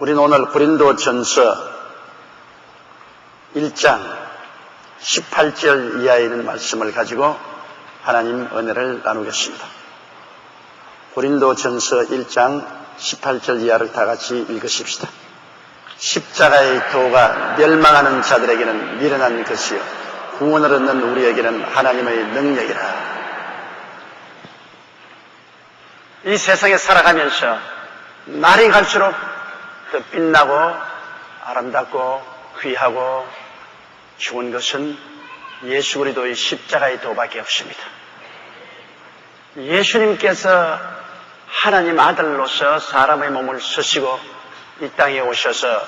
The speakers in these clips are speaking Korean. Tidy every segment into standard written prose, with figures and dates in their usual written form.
우리는 오늘 고린도전서 1장 18절 이하에 있는 말씀을 가지고 하나님 은혜를 나누겠습니다. 고린도전서 1장 18절 이하를 다 같이 읽으십시다. 십자가의 도가 멸망하는 자들에게는 미련한 것이요 구원을 얻는 우리에게는 하나님의 능력이라. 이 세상에 살아가면서 날이 갈수록 더 빛나고 아름답고 귀하고 좋은 것은 예수 그리스도의 십자가의 도밖에 없습니다. 예수님께서 하나님 아들로서 사람의 몸을 쓰시고 이 땅에 오셔서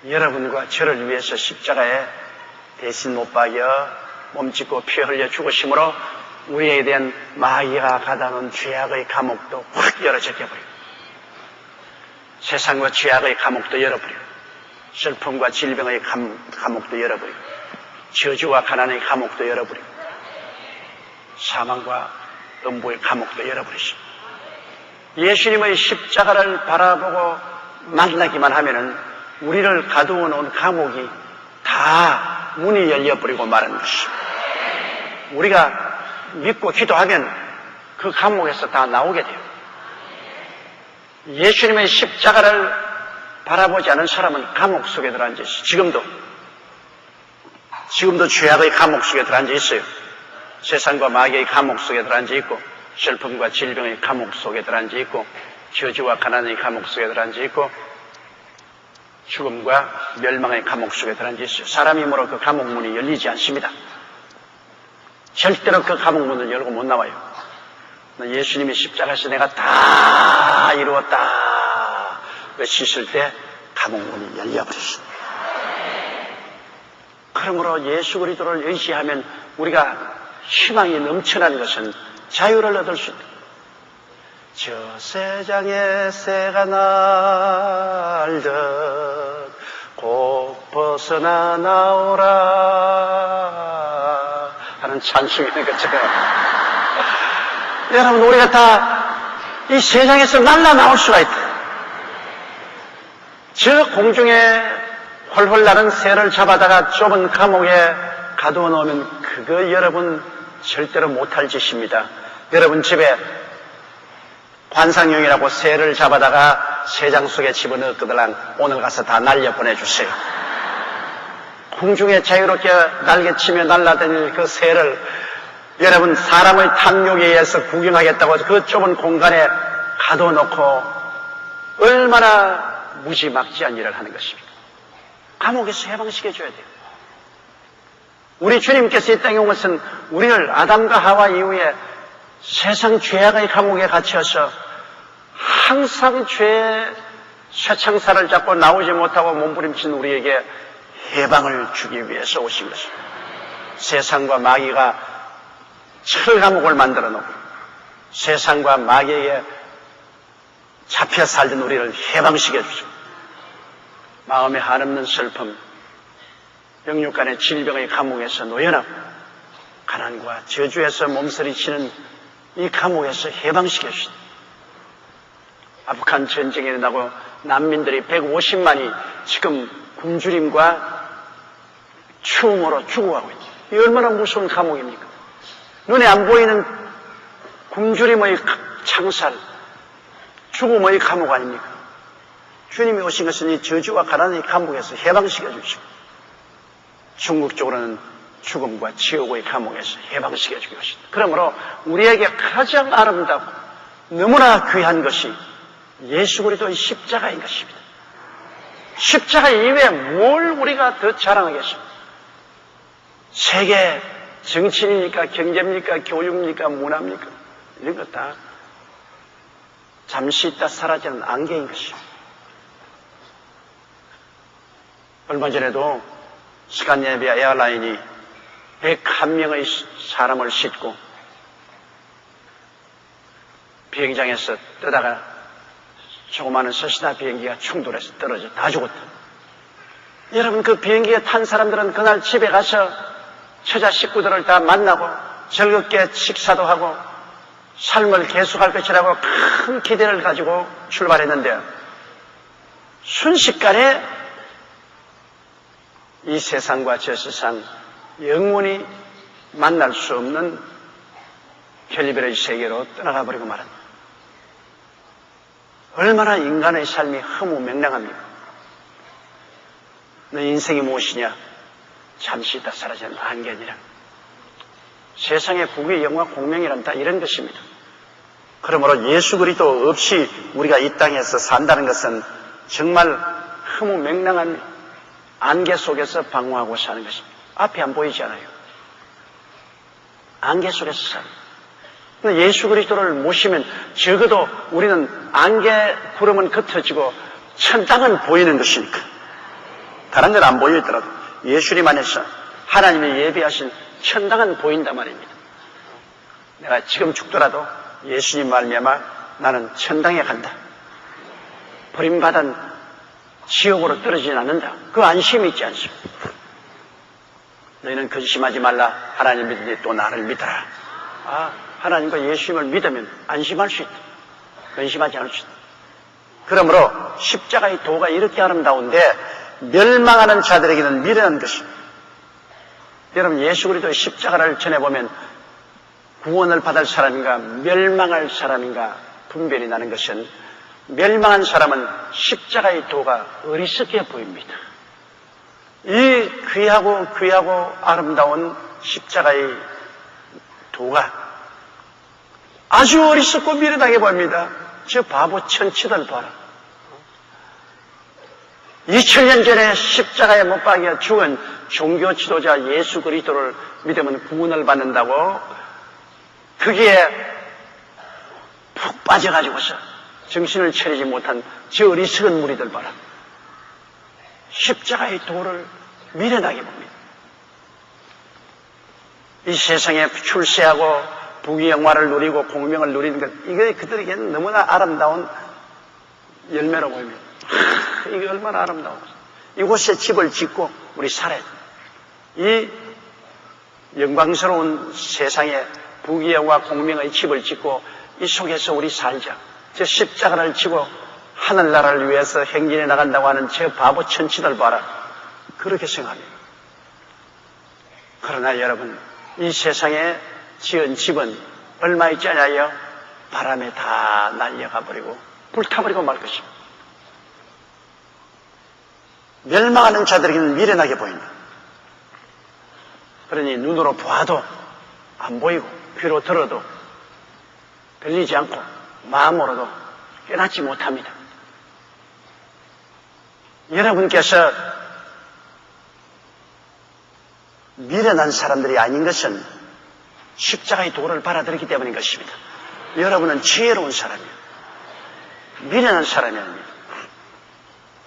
여러분과 저를 위해서 십자가에 대신 못 박여 몸짓고 피 흘려 죽으심으로 우리에 대한 마귀가 가다놓은 죄악의 감옥도 확 열어젖혀버리고 세상과 죄악의 감옥도 열어버리고 슬픔과 질병의 감옥도 열어버리고 저주와 가난의 감옥도 열어버리고 사망과 음부의 감옥도 열어버리십니다. 예수님의 십자가를 바라보고 만나기만 하면은 우리를 가두어 놓은 감옥이 다 문이 열려버리고 마는 것입니다. 우리가 믿고 기도하면 그 감옥에서 다 나오게 돼요. 예수님의 십자가를 바라보지 않은 사람은 감옥 속에 들어앉아 있어요. 지금도 죄악의 감옥 속에 들어앉아 있어요. 세상과 마귀의 감옥 속에 들어앉아 있고 슬픔과 질병의 감옥 속에 들어앉아 있고 저주와 가난의 감옥 속에 들어앉아 있고 죽음과 멸망의 감옥 속에 들어앉아 있어요. 사람 힘으로 그 감옥 문이 열리지 않습니다. 절대로 그 감옥 문을 열고 못 나와요. 예수님이 십자가에서 내가 다 이루었다 외치실 때 감옥 문이 열려버렸습니다. 그러므로 예수 그리스도를 의지하면 우리가 희망이 넘쳐나는 것은 자유를 얻을 수 있다. 저 세상에 새가 날듯 곧 벗어나 나오라 하는 찬송이 있는 것처럼 여러분 우리가 다 이 세상에서 날라 나올 수가 있다. 저 공중에 훨훨 나는 새를 잡아다가 좁은 감옥에 가두어 놓으면 그거 여러분 절대로 못할 짓입니다. 여러분 집에 관상용이라고 새를 잡아다가 새장 속에 집어넣었거들랑 오늘 가서 다 날려 보내주세요. 공중에 자유롭게 날개치며 날아다니는 그 새를 여러분 사람의 탐욕에 의해서 구경하겠다고 그 좁은 공간에 가둬놓고 얼마나 무지막지한 일을 하는 것입니까? 감옥에서 해방시켜줘야 돼요. 우리 주님께서 이 땅에 온 것은 우리를 아담과 하와 이후에 세상 죄악의 감옥에 갇혀서 항상 죄의 쇠창살을 잡고 나오지 못하고 몸부림친 우리에게 해방을 주기 위해서 오신 것입니다. 세상과 마귀가 철감옥을 만들어 놓고 세상과 마귀에게 잡혀 살던 우리를 해방시켜 주십니다. 마음에 한없는 슬픔, 영육간의 질병의 감옥에서 놓여나고 가난과 저주에서 몸서리치는 이 감옥에서 해방시켜 주십니다. 아프간 전쟁이 일어나고 난민들이 150만이 지금 굶주림과 추움으로 죽어가고 있죠. 이 얼마나 무서운 감옥입니까? 눈에 안 보이는 굶주림의 창살, 죽음의 감옥 아닙니까? 주님이 오신 것은 이 저주와 가난의 감옥에서 해방시켜 주시고 궁극적으로는 죽음과 지옥의 감옥에서 해방시켜 주기 것입니다. 그러므로 우리에게 가장 아름답고 너무나 귀한 것이 예수 그리스도의 십자가인 것입니다. 십자가 이외에 뭘 우리가 더 자랑하겠습니까? 세계 정치입니까? 경제입니까? 교육입니까? 문화입니까? 이런 것 다 잠시 있다 사라지는 안개인 것입니다. 얼마 전에도 스칸디네비아 에어라인이 101명의 사람을 싣고 비행장에서 뜨다가 조그마한 서시나 비행기가 충돌해서 떨어져 다 죽었다. 여러분 그 비행기에 탄 사람들은 그날 집에 가서 처자 식구들을 다 만나고 즐겁게 식사도 하고 삶을 계속할 것이라고 큰 기대를 가지고 출발했는데 순식간에 이 세상과 저 세상 영원히 만날 수 없는 별의별의 세계로 떠나가 버리고 말한다. 얼마나 인간의 삶이 허무맹랑합니까? 너 인생이 무엇이냐? 잠시 있다 사라지는 안개니라. 세상의 부귀 영화 공명이란 다 이런 것입니다. 그러므로 예수 그리스도 없이 우리가 이 땅에서 산다는 것은 정말 허무맹랑한 안개 속에서 방황하고 사는 것입니다. 앞이 안 보이지 않아요. 안개 속에서 사는. 예수 그리스도를 모시면 적어도 우리는 안개 구름은 흩어지고 천당은 보이는 것이니까. 다른 건 안 보이더라도 예수님 안에서 하나님이 예비하신 천당은 보인단 말입니다. 내가 지금 죽더라도 예수님 말미암아 나는 천당에 간다. 버림받은 지옥으로 떨어지지 않는다. 그 안심이 있지 않습니까? 너희는 근심하지 말라. 하나님 믿으니 또 나를 믿어라. 하나님과 예수님을 믿으면 안심할 수 있다. 근심하지 않을 수 있다. 그러므로 십자가의 도가 이렇게 아름다운데 멸망하는 자들에게는 미련한 것입니다. 여러분, 예수 그리스도의 십자가를 전해보면 구원을 받을 사람인가 멸망할 사람인가 분별이 나는 것은 멸망한 사람은 십자가의 도가 어리석게 보입니다. 이 귀하고 아름다운 십자가의 도가 아주 어리석고 미련하게 보입니다. 저 바보 천치들 봐라. 2000년 전에 십자가에 못 박여 죽은 종교 지도자 예수 그리스도를 믿으면 구원을 받는다고 거기에 푹 빠져가지고서 정신을 차리지 못한 저 어리석은 무리들 봐라. 십자가의 도를 미련하게 봅니다. 이 세상에 출세하고 부귀영화를 누리고 공명을 누리는 것, 이게 그들에게는 너무나 아름다운 열매로 보입니다. 이게 얼마나 아름다워. 이곳에 집을 짓고 우리 살아야 돼. 이 영광스러운 세상에 부귀영화 공명의 집을 짓고 이 속에서 우리 살자. 저 십자가를 지고 하늘나라를 위해서 행진해 나간다고 하는 저 바보 천치들 봐라. 그렇게 생각합니다. 그러나 여러분, 이 세상에 지은 집은 얼마 있지 않아요? 바람에 다 날려가 버리고 불타버리고 말 것입니다. 멸망하는 자들에게는 미련하게 보인다. 그러니 눈으로 봐도 안 보이고 귀로 들어도 들리지 않고 마음으로도 깨닫지 못합니다. 여러분께서 미련한 사람들이 아닌 것은 십자가의 도를 받아들이기 때문인 것입니다. 여러분은 지혜로운 사람이에요. 미련한 사람이 아닙니다.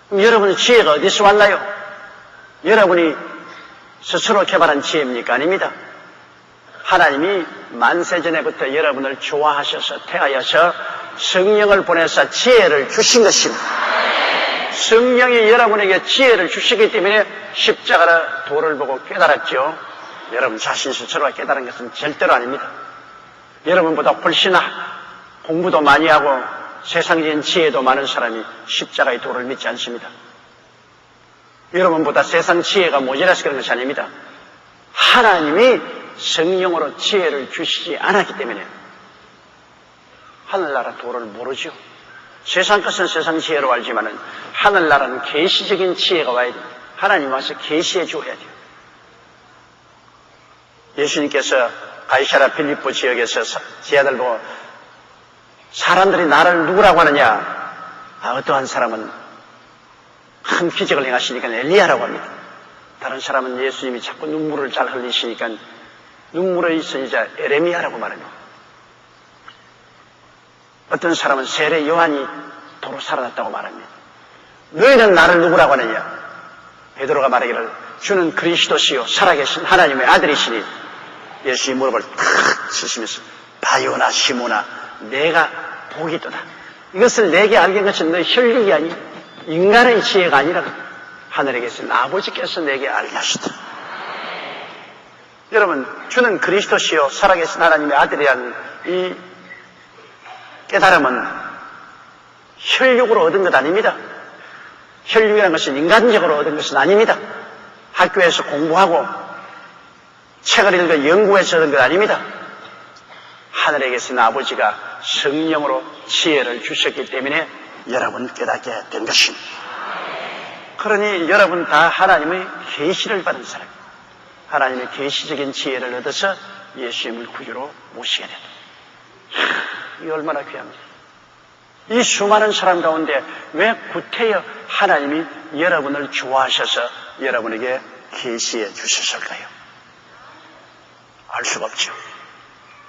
그럼 여러분의 지혜가 어디서 왔나요? 여러분이 스스로 개발한 지혜입니까? 아닙니다. 하나님이 만세전에부터 여러분을 좋아하셔서 태하여서 성령을 보내서 지혜를 주신 것입니다. 성령이 여러분에게 지혜를 주시기 때문에 십자가의 도를 보고 깨달았죠. 여러분 자신 스스로가 깨달은 것은 절대로 아닙니다. 여러분보다 훨씬 공부도 많이 하고 세상적인 지혜도 많은 사람이 십자가의 도를 믿지 않습니다. 여러분보다 세상 지혜가 모자라서 그런 것이 아닙니다. 하나님이 성령으로 지혜를 주시지 않았기 때문에 하늘나라 도를 모르죠. 세상 것은 세상 지혜로 알지만은 하늘나라는 계시적인 지혜가 와야 됩니다. 하나님 와서 계시해 줘야 돼요. 예수님께서 가이사랴 빌립보 지역에서 제자들 보고 사람들이 나를 누구라고 하느냐? 어떠한 사람은 큰 기적을 행하시니까 엘리야라고 합니다. 다른 사람은 예수님이 자꾸 눈물을 잘 흘리시니까 눈물의 선지자 에레미야라고 말합니다. 어떤 사람은 세례 요한이 도로 살아났다고 말합니다. 너희는 나를 누구라고 하느냐? 베드로가 말하기를 주는 그리스도시요 살아계신 하나님의 아들이시니 예수님이 무릎을 탁 치시면서 바요나 시모나 내가 복이도다. 이것을 내게 알게 한 것은 너희 혈육이 아니 인간의 지혜가 아니라 하늘에 계신 아버지께서 내게 알게 하시다. 여러분 주는 그리스도시요 살아계신 하나님의 아들이라는 이 깨달음은 혈육으로 얻은 것 아닙니다. 혈육이라는 것은 인간적으로 얻은 것은 아닙니다. 학교에서 공부하고 책을 읽어 연구해서 얻은 것 아닙니다. 하늘에 계신 아버지가 성령으로 지혜를 주셨기 때문에 여러분 깨닫게 된 것입니다. 그러니 여러분 다 하나님의 계시를 받은 사람, 하나님의 계시적인 지혜를 얻어서 예수님을 구주로 모시게 된다. 이 얼마나 귀합니다. 이 수많은 사람 가운데 왜 구태여 하나님이 여러분을 좋아하셔서 여러분에게 계시해 주셨을까요? 알 수가 없죠.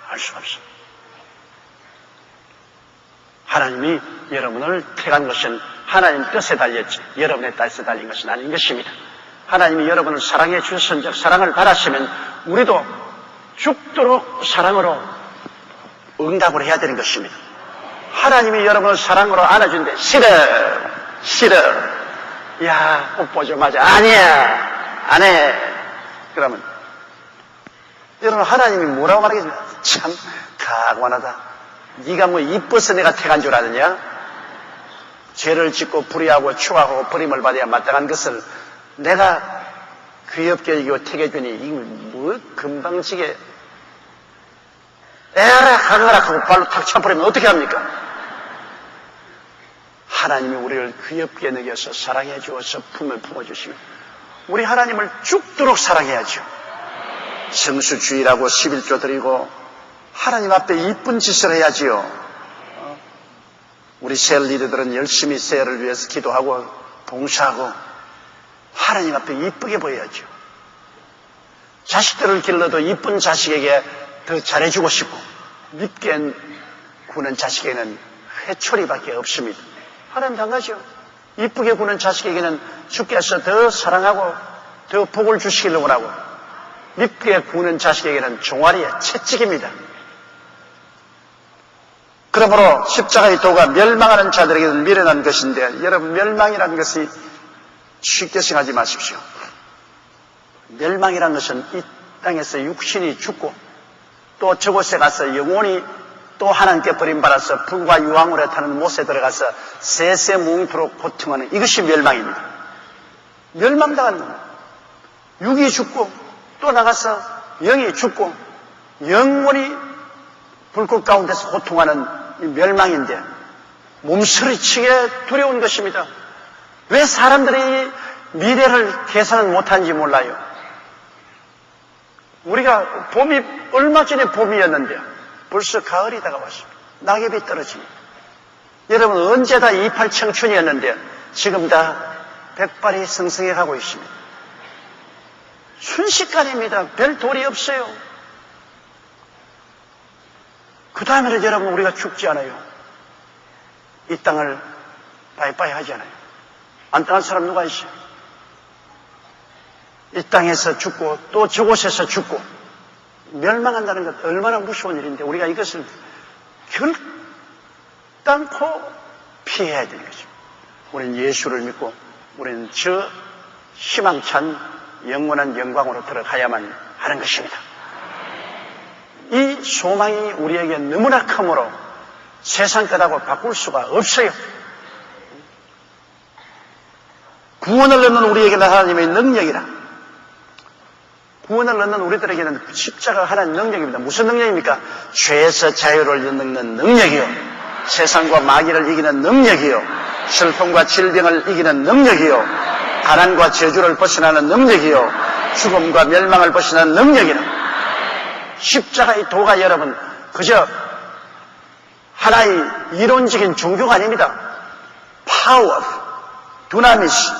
알 수가 없습니다. 하나님이 여러분을 택한 것은 하나님 뜻에 달렸지 여러분의 뜻에 달린 것은 아닌 것입니다. 하나님이 여러분을 사랑해 주셨은즉 사랑을 받았으면 우리도 죽도록 사랑으로 응답을 해야 되는 것입니다. 하나님이 여러분을 사랑으로 안아준대. 싫어. 야, 뽀뽀 좀 하자. 아니야, 안 해. 그러면 여러분 하나님이 뭐라고 말하겠습니까? 참 가관하다. 네가 뭐 이뻐서 내가 택한 줄 아느냐? 죄를 짓고 불의하고 추하고 버림을 받아야 마땅한 것을 내가 귀엽게 이거 택해주니 이거 뭐 금방지게 에라 가거라 하고 발로 탁 차버리면 어떻게 합니까? 하나님이 우리를 귀엽게 느껴서 사랑해 주어서 품을 품어주시면 우리 하나님을 죽도록 사랑해야죠. 성수주의라고 11조 드리고 하나님 앞에 이쁜 짓을 해야지요. 우리 셀 리더들은 열심히 셀을 위해서 기도하고 봉사하고 하나님 앞에 이쁘게 보여야죠. 자식들을 길러도 이쁜 자식에게 더 잘해주고 싶고 밉게 구는 자식에게는 회초리밖에 없습니다. 하나님 당하죠. 이쁘게 구는 자식에게는 주께서 더 사랑하고 더 복을 주시기를 원하고 밉게 구는 자식에게는 종아리에 채찍입니다. 그러므로 십자가의 도가 멸망하는 자들에게는 미련한 것인데 여러분 멸망이라는 것이 쉽게 생각하지 마십시오. 멸망이라는 것은 이 땅에서 육신이 죽고 또 저곳에 가서 영원히 또 하나님께 버림받아서 불과 유황물에 타는 못에 들어가서 세세무궁토록 고통하는 이것이 멸망입니다. 멸망당하는 겁니다. 육이 죽고 또 나가서 영이 죽고 영원히 불꽃 가운데서 고통하는 이 멸망인데 몸서리치게 두려운 것입니다. 왜 사람들이 미래를 계산을 못하는지 몰라요. 우리가 봄이 얼마 전에 봄이었는데 벌써 가을이 다가왔습니다. 낙엽이 떨어집니다. 여러분 언제 다 28 청춘이었는데 지금 다 백발이 성성해 가고 있습니다. 순식간입니다. 별 도리 없어요. 그 다음에는 여러분 우리가 죽지 않아요. 이 땅을 바이바이 하지 않아요. 안 떠난 사람 누가 있어요? 이 땅에서 죽고 또 저곳에서 죽고 멸망한다는 것 얼마나 무서운 일인데 우리가 이것을 결단코 피해야 되는 거죠. 우리는 예수를 믿고 우리는 저 희망찬 영원한 영광으로 들어가야만 하는 것입니다. 이 소망이 우리에게 너무나 크므로 세상 것하고 바꿀 수가 없어요. 구원을 얻는 우리에게는 하나님의 능력이라. 구원을 얻는 우리들에게는 십자가 하나님의 능력입니다. 무슨 능력입니까? 죄에서 자유를 얻는 능력이요. 세상과 마귀를 이기는 능력이요. 슬픔과 질병을 이기는 능력이요. 가난과 저주를 벗어나는 능력이요. 죽음과 멸망을 벗어나는 능력이라. 십자가의 도가 여러분 그저 하나의 이론적인 종교가 아닙니다. 파워, 두나미스,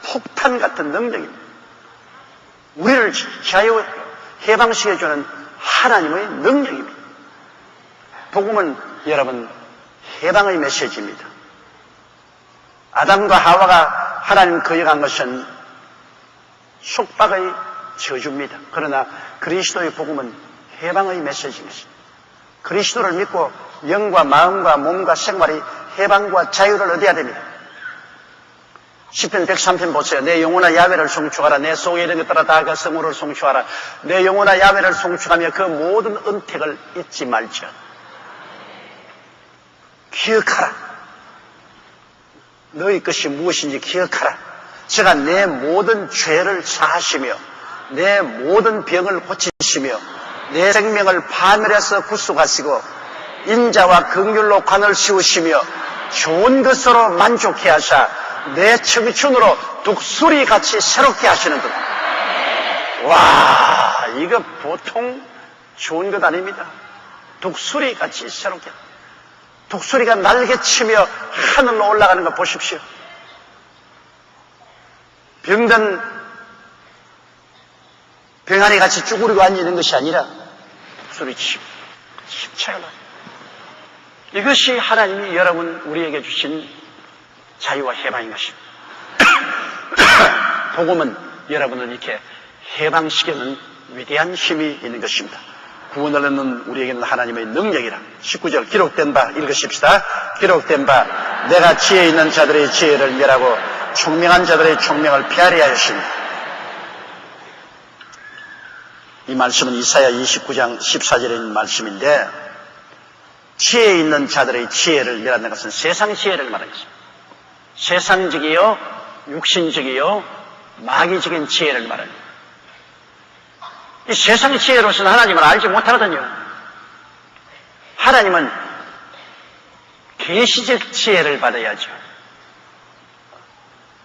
폭탄 같은 능력입니다. 우리를 자유 해방시켜주는 하나님의 능력입니다. 복음은 여러분 해방의 메시지입니다. 아담과 하와가 하나님 거역한 것은 속박의 저주입니다. 그러나 그리스도의 복음은 해방의 메시지입니다. 그리스도를 믿고 영과 마음과 몸과 생활이 해방과 자유를 얻어야 됩니다. 시편 103편 보세요. 내 영혼아 야훼를 송축하라. 내 속에 있는 것들아 다 그 성호를 송축하라. 내 영혼아 야훼를 송축하며 그 모든 은택을 잊지 말지어다. 기억하라. 너희 것이 무엇인지 기억하라. 제가 내 모든 죄를 사하시며 내 모든 병을 고치시며 내 생명을 파멸해서 구속하시고 인자와 긍휼로 관을 씌우시며 좋은 것으로 만족해 하사 내 청춘으로 독수리같이 새롭게 하시는 것. 와, 이거 보통 좋은 것 아닙니다. 독수리같이 새롭게. 독수리가 날개치며 하늘로 올라가는 거 보십시오. 병든 병아리 같이 쭈그리고 앉아있는 것이 아니라 독수리치고 십자가로. 이것이 하나님이 여러분 우리에게 주신 자유와 해방인 것입니다. 복음은 여러분을 이렇게 해방시키는 위대한 힘이 있는 것입니다. 구원을 얻는 우리에게는 하나님의 능력이라. 19절 기록된 바 읽으십시다. 기록된 바 내가 지혜 있는 자들의 지혜를 멸하고 총명한 자들의 총명을 피하리 하였으니. 이 말씀은 이사야 29장 14절에 있는 말씀인데 지혜 있는 자들의 지혜를 멸한다는 것은 세상 지혜를 말하는 것입니다. 세상적이요 육신적이요 마귀적인 지혜를 말하는 거예요. 이 세상의 지혜로서는 하나님을 알지 못하거든요. 하나님은 계시적 지혜를 받아야죠.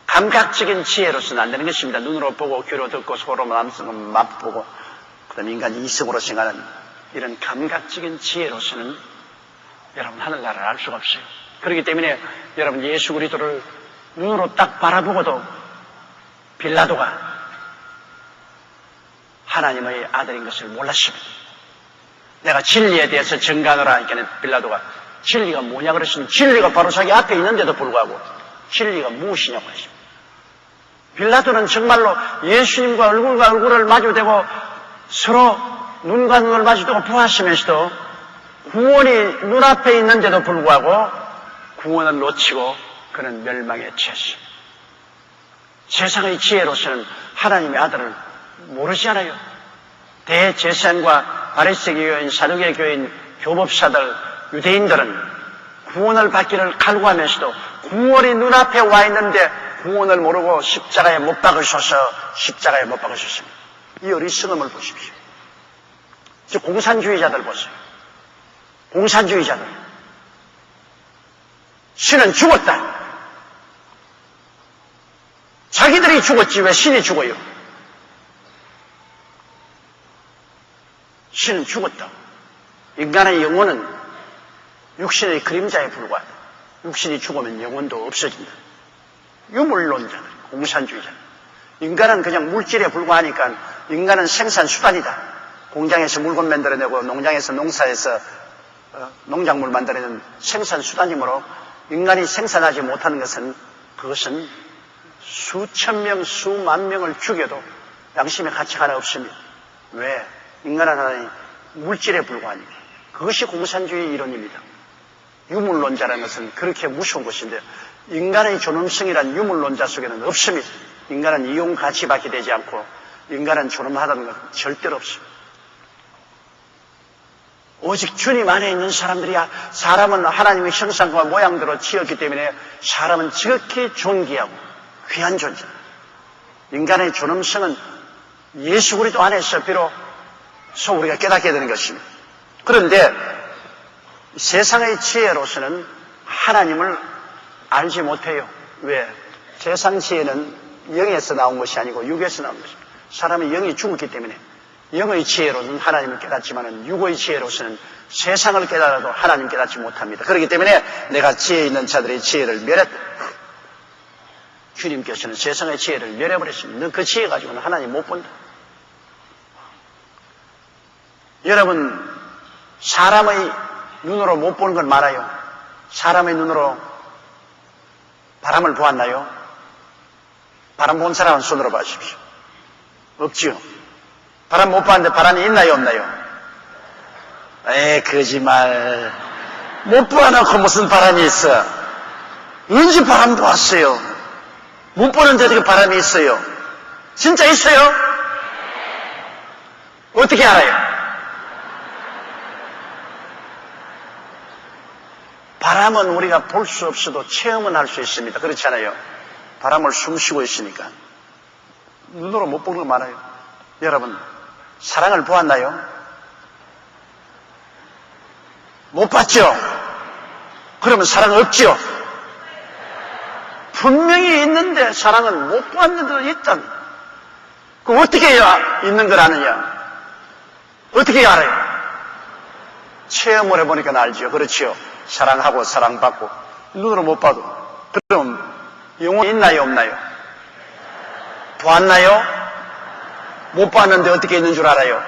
감각적인 지혜로서는 안 되는 것입니다. 눈으로 보고 귀로 듣고 속으로 맛보고 그다음 인간이 이성으로 생각하는 이런 감각적인 지혜로서는 여러분 하늘나라를 알 수가 없어요. 그렇기 때문에 여러분 예수 그리스도를 눈으로 딱 바라보고도 빌라도가 하나님의 아들인 것을 몰랐습니다. 내가 진리에 대해서 증거하노라 하니까 빌라도가 진리가 뭐냐 그랬으면 진리가 바로 자기 앞에 있는데도 불구하고 진리가 무엇이냐고 했습니다. 빌라도는 정말로 예수님과 얼굴과 얼굴을 마주대고 서로 눈과 눈을 마주대고 부하시면서도 구원이 눈앞에 있는데도 불구하고 구원을 놓치고 그는 멸망에 처했습니다. 세상의 지혜로서는 하나님의 아들을 모르잖아요. 대제사장과 바리새교 교인, 사두개 교인, 교법사들, 유대인들은 구원을 받기를 갈구하면서도 구원이 눈앞에 와 있는데 구원을 모르고 십자가에 못 박으셔서 십자가에 못 박으셨습니다. 이 어리석음을 보십시오. 저 공산주의자들 보세요. 공산주의자들. 신은 죽었다. 자기들이 죽었지 왜 신이 죽어요? 신은 죽었다. 인간의 영혼은 육신의 그림자에 불과하다. 육신이 죽으면 영혼도 없어진다. 유물론자들, 공산주의자들. 인간은 그냥 물질에 불과하니까 인간은 생산수단이다. 공장에서 물건 만들어내고 농장에서 농사에서 농작물 만들어내는 생산수단이므로 인간이 생산하지 못하는 것은 그것은 수천 명, 수만 명을 죽여도 양심의 가치가 하나 없습니다. 왜? 인간은 하나의 물질에 불과하니까. 그것이 공산주의 이론입니다. 유물론자라는 것은 그렇게 무서운 것인데 인간의 존엄성이란 유물론자 속에는 없습니다. 인간은 이용 가치밖에 되지 않고 인간은 존엄하다는 것은 절대로 없습니다. 오직 주님 안에 있는 사람들이야. 사람은 하나님의 형상과 모양대로 지었기 때문에 사람은 지극히 존귀하고 귀한 존재. 인간의 존엄성은 예수 그리스도 안에서 비로소 우리가 깨닫게 되는 것입니다. 그런데 세상의 지혜로서는 하나님을 알지 못해요. 왜? 세상 지혜는 영에서 나온 것이 아니고 육에서 나온 것입니다. 사람의 영이 죽었기 때문에 영의 지혜로는 하나님을 깨닫지만 육의 지혜로서는 세상을 깨달아도 하나님 깨닫지 못합니다. 그렇기 때문에 내가 지혜 있는 자들의 지혜를 멸했다. 주님께서는 세상의 지혜를 멸해버렸습니다. 너 그 지혜 가지고는 하나님 못 본다. 여러분 사람의 눈으로 못 보는 건 말아요. 사람의 눈으로 바람을 보았나요? 바람 본 사람은 손으로 봐주십시오. 없지요. 바람 못 봤는데 바람이 있나요 없나요? 거짓말. 못 보아놓고 무슨 바람이 있어. 언제 바람 보았어요? 못 보는데 어떻게 바람이 있어요? 진짜 있어요? 어떻게 알아요? 바람은 우리가 볼 수 없어도 체험은 할 수 있습니다. 그렇지 않아요? 바람을 숨쉬고 있으니까. 눈으로 못 보는 거 많아요. 여러분, 사랑을 보았나요? 못 봤죠? 그러면 사랑 없죠? 분명히 있는데 사랑은 못 보았는데도 있다. 그럼 어떻게 해야 있는 걸 아느냐? 어떻게 알아요? 체험을 해보니까 알지요. 그렇지요. 사랑하고 사랑받고 눈으로 못 봐도. 그럼 영혼이 있나요? 없나요? 보았나요? 못 봤는데 어떻게 있는 줄 알아요?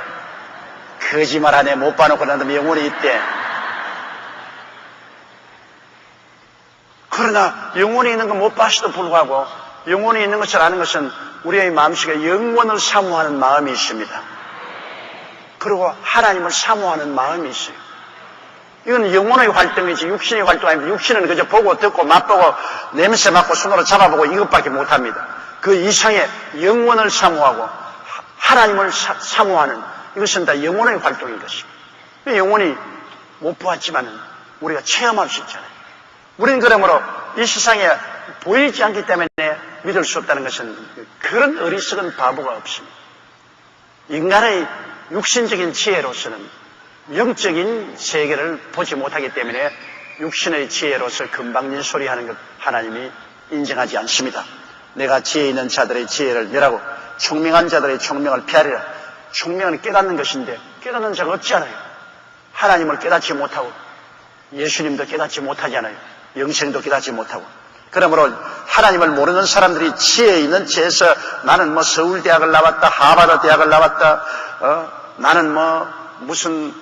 거짓말하네. 못 봐놓고 나면 영혼이 있대. 그러나 영혼이 있는 건 못 봤어도 불구하고 영혼이 있는 것을 아는 것은 우리의 마음속에 영원을 사모하는 마음이 있습니다. 그리고 하나님을 사모하는 마음이 있어요. 이건 영혼의 활동이지 육신의 활동이 아닙니다. 육신은 그저 보고 듣고 맛보고 냄새 맡고 손으로 잡아보고 이것밖에 못합니다. 그 이상의 영혼을 사모하고 하나님을 사모하는 이것은 다 영혼의 활동인 것입니다. 영혼이 못 보았지만 우리가 체험할 수 있잖아요. 우리는 그러므로 이 세상에 보이지 않기 때문에 믿을 수 없다는 것은 그런 어리석은 바보가 없습니다. 인간의 육신적인 지혜로서는 영적인 세계를 보지 못하기 때문에 육신의 지혜로서 금방진 소리하는 것 하나님이 인정하지 않습니다. 내가 지혜 있는 자들의 지혜를 멸하고 총명한 자들의 총명을 피하리라. 총명은 깨닫는 것인데 깨닫는 자가 없지 않아요. 하나님을 깨닫지 못하고 예수님도 깨닫지 못하잖아요. 영생도 깨닫지 못하고. 그러므로 하나님을 모르는 사람들이 지혜 있는 지혜에서 나는 뭐 서울대학을 나왔다, 하버드 대학을 나왔다, 나는 뭐 무슨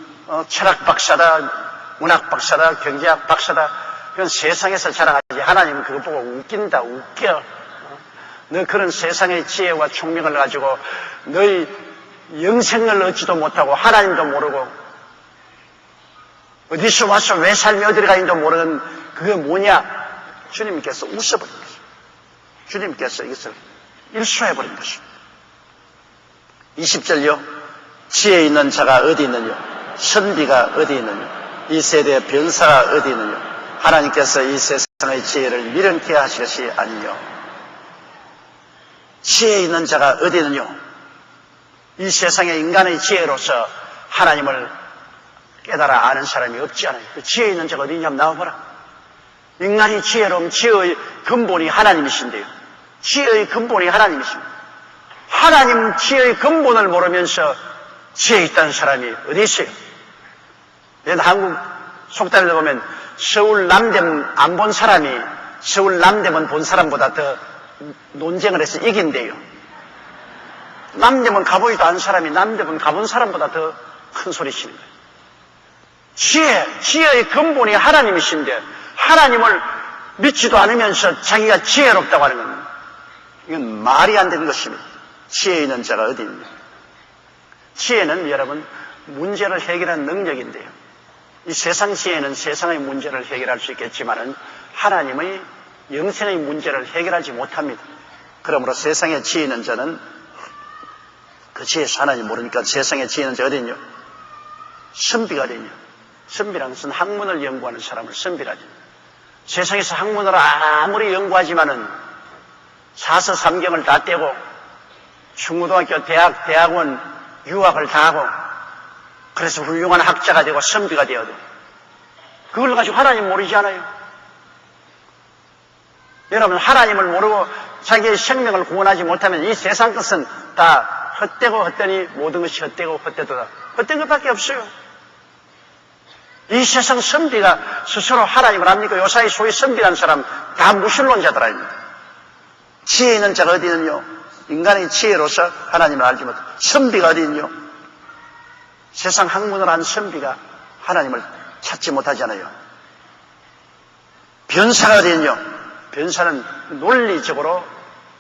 철학 박사다, 문학 박사다, 경제학 박사다. 그건 세상에서 자랑하지. 하나님은 그거 보고 웃긴다, 웃겨. 너 그런 세상의 지혜와 총명을 가지고 너희 영생을 얻지도 못하고 하나님도 모르고 어디서 와서 왜 삶이 어디로 가는지도 모르는 그게 뭐냐? 주님께서 웃어버린 것입니다. 주님께서 이것을 일소해버린 것입니다. 20절요. 지혜 있는 자가 어디 있느냐? 선비가 어디 있느냐? 이 세대의 변사가 어디 있느냐? 하나님께서 이 세상의 지혜를 미련케 하실 것이 아니뇨. 지혜 있는 자가 어디 있느냐? 이 세상의 인간의 지혜로서 하나님을 깨달아 아는 사람이 없지 않아요. 그 지혜 있는 자가 어디 있냐면 나와보라. 인간이 지혜로움, 지혜의 근본이 하나님이신데요. 지혜의 근본이 하나님이십니다. 하나님 지혜의 근본을 모르면서 지혜 있다는 사람이 어디 있어요? 한국 속담에 보면 서울 남대문 안 본 사람이 서울 남대문 본 사람보다 더 논쟁을 해서 이긴대요. 남대문 가보지도 않은 사람이 남대문 가본 사람보다 더 큰 소리 치는 거예요. 지혜의 근본이 하나님이신데 하나님을 믿지도 않으면서 자기가 지혜롭다고 하는 겁니다. 이건 말이 안 되는 것입니다. 지혜 있는 자가 어디 있느냐. 지혜는 여러분 문제를 해결하는 능력인데요. 이 세상 지혜는 세상의 문제를 해결할 수 있겠지만은 하나님의 영생의 문제를 해결하지 못합니다. 그러므로 세상에 지혜 있는 자는 그 지혜에서 하나님 모르니까 세상에 지혜 있는 자 어디 있냐? 선비가 어디 있냐? 선비라는 것은 학문을 연구하는 사람을 선비라지. 세상에서 학문을 아무리 연구하지만은 사서 삼경을 다 떼고 중고등학교 대학원 유학을 다 하고 그래서 훌륭한 학자가 되고 선비가 되어도 그걸 가지고 하나님 모르지 않아요. 여러분 하나님을 모르고 자기의 생명을 구원하지 못하면 이 세상 것은 다 헛되고 헛되니 모든 것이 헛되고 헛되도다. 헛된 것밖에 없어요. 이 세상 선비가 스스로 하나님을 압니까? 요사이 소위 선비라는 사람 다 무신론자들 아닙니다. 지혜 있는 자가 어디 있느냐? 인간의 지혜로서 하나님을 알지 못해. 선비가 어디 있느냐? 세상 학문을 한 선비가 하나님을 찾지 못하잖아요. 변사가 어디 있느냐? 변사는 논리적으로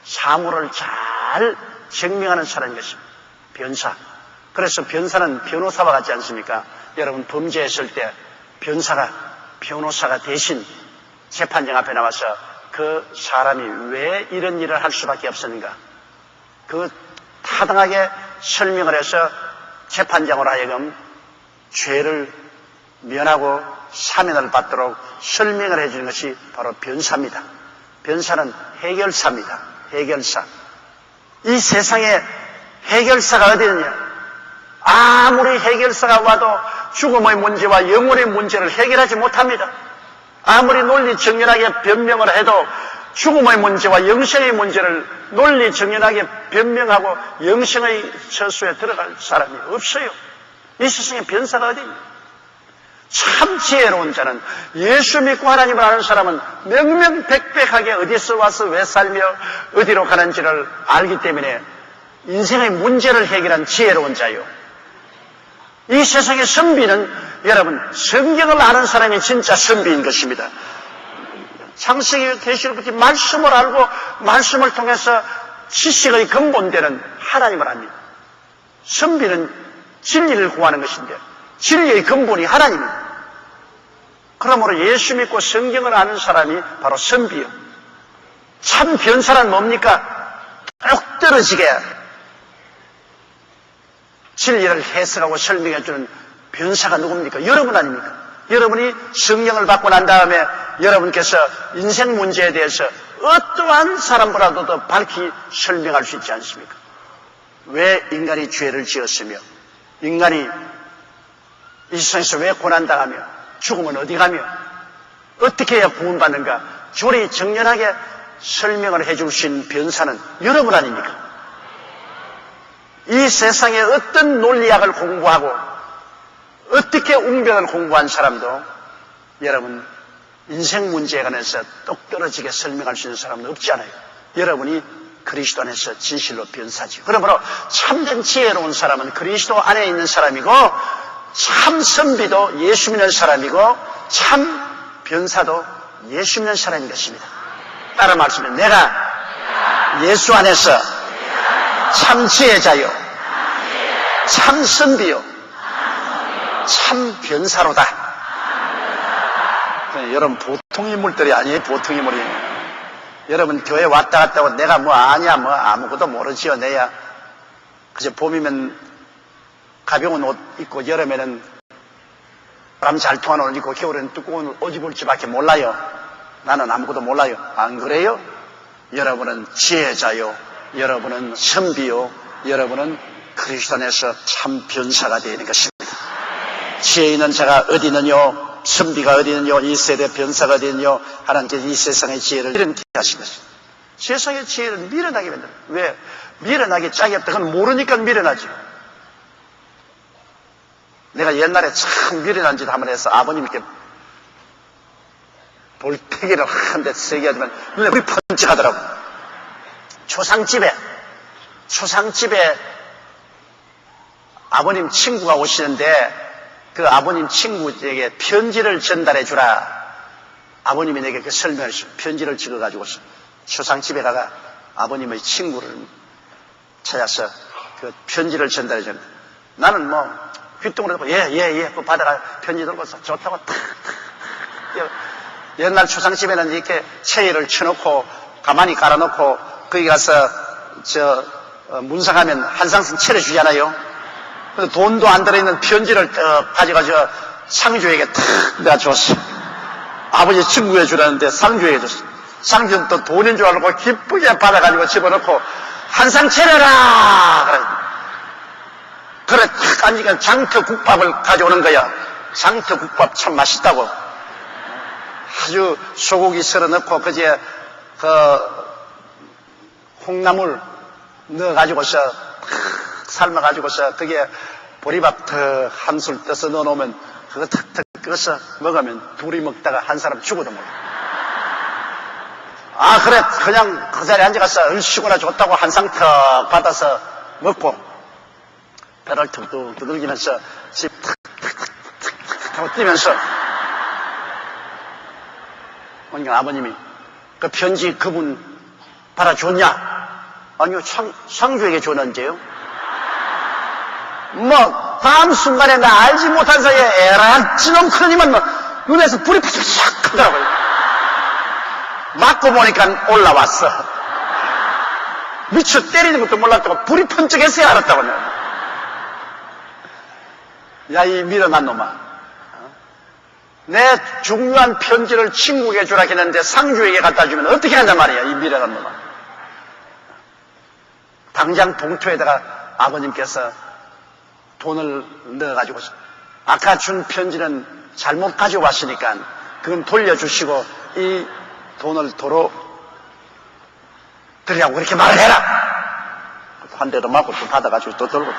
사물을 잘 증명하는 사람인 것입니다. 변사. 그래서 변사는 변호사와 같지 않습니까? 여러분 범죄했을 때 변호사가 대신 재판장 앞에 나와서 그 사람이 왜 이런 일을 할 수밖에 없었는가? 그 타당하게 설명을 해서 재판장으로 하여금 죄를 면하고 사면을 받도록 설명을 해주는 것이 바로 변사입니다. 변사는 해결사입니다. 해결사. 이 세상에 해결사가 어디 있느냐? 아무리 해결사가 와도 죽음의 문제와 영혼의 문제를 해결하지 못합니다. 아무리 논리 정연하게 변명을 해도 죽음의 문제와 영생의 문제를 논리 정연하게 변명하고 영생의 처소에 들어갈 사람이 없어요. 이 세상에 변사가 어디 있냐? 참 지혜로운 자는, 예수 믿고 하나님을 아는 사람은 명명백백하게 어디서 와서 왜 살며 어디로 가는지를 알기 때문에 인생의 문제를 해결한 지혜로운 자요. 이 세상의 선비는 여러분, 성경을 아는 사람이 진짜 선비인 것입니다. 창세기, 계시록부터 말씀을 알고 말씀을 통해서 지식의 근본되는 하나님을 압니다. 선비는 진리를 구하는 것인데 진리의 근본이 하나님입니다. 그러므로 예수 믿고 성경을 아는 사람이 바로 선비요. 참 변사란 뭡니까? 뚝 떨어지게 진리를 해석하고 설명해주는 변사가 누굽니까? 여러분 아닙니까? 여러분이 성경을 받고 난 다음에 여러분께서 인생 문제에 대해서 어떠한 사람보다도 더 밝히 설명할 수 있지 않습니까? 왜 인간이 죄를 지었으며 인간이 이 세상에서 왜 고난당하며 죽으면 어디 가며 어떻게 해야 구원받는가 조리 정연하게 설명을 해줄 수 있는 변사는 여러분 아닙니까? 이 세상에 어떤 논리학을 공부하고 어떻게 웅변을 공부한 사람도 여러분 인생 문제에 관해서 똑 떨어지게 설명할 수 있는 사람은 없지 않아요. 여러분이 그리스도 안에서 진실로 변사죠. 그러므로 참된 지혜로운 사람은 그리스도 안에 있는 사람이고 참 선비도 예수 믿는 사람이고 참 변사도 예수 믿는 사람인 것입니다. 따라 말씀해. 내가 예수 안에서 참 지혜자요 참 선비요 참 변사로다. 여러분 보통 인물들이 아니에요. 보통 인물이. 여러분 교회 왔다 갔다 하고 내가 뭐 아냐 뭐 아무것도 모르지요. 내야 그저 봄이면 가벼운 옷 입고 여름에는 바람 잘 통하는 옷 입고 겨울에는 두꺼운 옷 입을 줄밖에 몰라요. 나는 아무것도 몰라요. 안 그래요? 여러분은 지혜자요 여러분은 선비요 여러분은 그리스도 안에서 참 변사가 되는 것입니다. 지혜 있는 자가 어디 있느뇨? 선비가 어디 있느뇨? 이 세대 변사가 어디 있느뇨? 하나님께서 이 세상의 지혜를 미련케 하신 것입니다. 세상의 지혜를 미련하게 만들어요. 왜? 미련하게 짝이 없다. 그건 모르니까 미련하죠. 내가 옛날에 참 미련한 짓 한번 해서 아버님께 볼태기를 한 대 세게 하지만 눈에 불이 번쩍하더라고. 초상집에 아버님 친구가 오시는데 그 아버님 친구에게 편지를 전달해 주라. 아버님이 내게 그 설명을 했어요. 편지를 찍어가지고서 초상집에 가가 아버님의 친구를 찾아서 그 편지를 전달해 줬는데 나는 뭐 귓등으로 듣고 그 받아가 편지 들고서 좋다고 탁 옛날 초상집에는 이렇게 체위를 쳐놓고 가만히 깔아놓고 거기 가서 문상하면 한 상씩 차려주잖아요. 돈도 안 들어있는 편지를 가져가서 상주에게 탁 내가 줬어. 아버지 친구에 주라는데 상주에게 줬어. 상주는 또 돈인 줄 알고 기쁘게 받아가지고 집어넣고 한 상 차려라. 그래 탁 앉으니까 장터국밥을 가져오는 거야. 장터국밥 참 맛있다고. 아주 소고기 썰어 넣고 그제 콩나물 넣어가지고서 삶아가지고서 그게 보리밥 턱 한 술 떠서 넣어놓으면 그거 탁탁 끓여서 먹으면 둘이 먹다가 한 사람 죽어도 몰라. 아 그래 그냥 그 자리에 앉아가서 얼씨구나 좋다고 한 상 턱 받아서 먹고 배를 툭툭 두들기면서 집 탁탁탁탁 하고 뛰면서 그러니까 아버님이 그 편지 그분 받아줬냐? 아니요 상주에게 줬는데요. 뭐 다음 순간에 나 알지 못한 사이에 에라 찌놈 크니만 뭐 눈에서 불이 파삭 하더라고요. 맞고 보니까 올라왔어. 미쳐 때리는 것도 몰랐다고 불이 번쩍했어야 알았다고. 야 이 미련한 놈아. 내 중요한 편지를 친구에게 주라 했는데 상주에게 갖다 주면 어떻게 한단 말이야, 이 미련한 놈아. 당장 봉투에다가 아버님께서 돈을 넣어가지고 아까 준 편지는 잘못 가져왔으니까 그건 돌려주시고 이 돈을 도로 드리라고 그렇게 말을 해라. 한 대도 맞고 또 받아가지고 또 들고.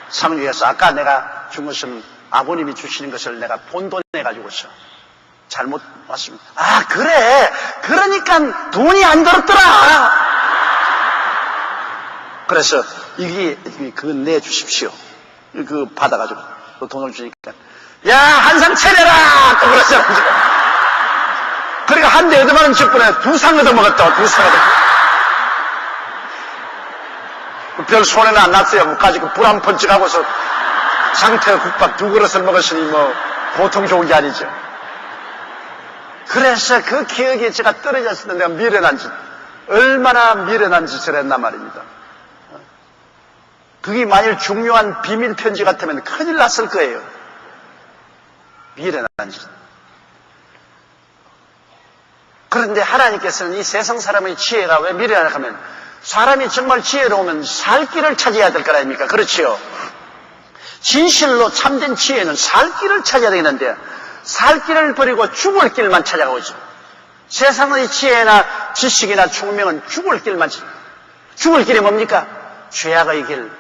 상주에서 아까 내가 준 것은 아버님이 주시는 것을 내가 본돈해가지고서 잘못 왔습니다. 아, 그래. 그러니까 돈이 안 들었더라. 그래서 그건 내주십시오. 그 받아가지고 또 돈을 주니까 야, 한상 차려라! 또 그러잖아. 그러니까 한 대 얻어먹은 직분에 두 상 얻어먹었다. 두 상 얻어먹었다. 별 손해는 안 났어요. 뭐 가지고 불 한 번쩍하고서 상태 국밥 두 그릇을 먹었으니 뭐 보통 좋은 게 아니죠. 그래서 그 기억이 제가 떨어졌을 때 내가 미련한 짓, 얼마나 미련한 짓을 했나 말입니다. 그게 만일 중요한 비밀 편지 같으면 큰일 났을 거예요. 미련한 짓. 그런데 하나님께서는 이 세상 사람의 지혜가 왜 미련하냐 하면 사람이 정말 지혜로우면 살 길을 찾아야 될 거 아닙니까? 그렇지요. 진실로 참된 지혜는 살 길을 찾아야 되는데 살 길을 버리고 죽을 길만 찾아오죠. 세상의 지혜나 지식이나 총명은 죽을 길만 찾아요. 죽을 길이 뭡니까? 죄악의 길,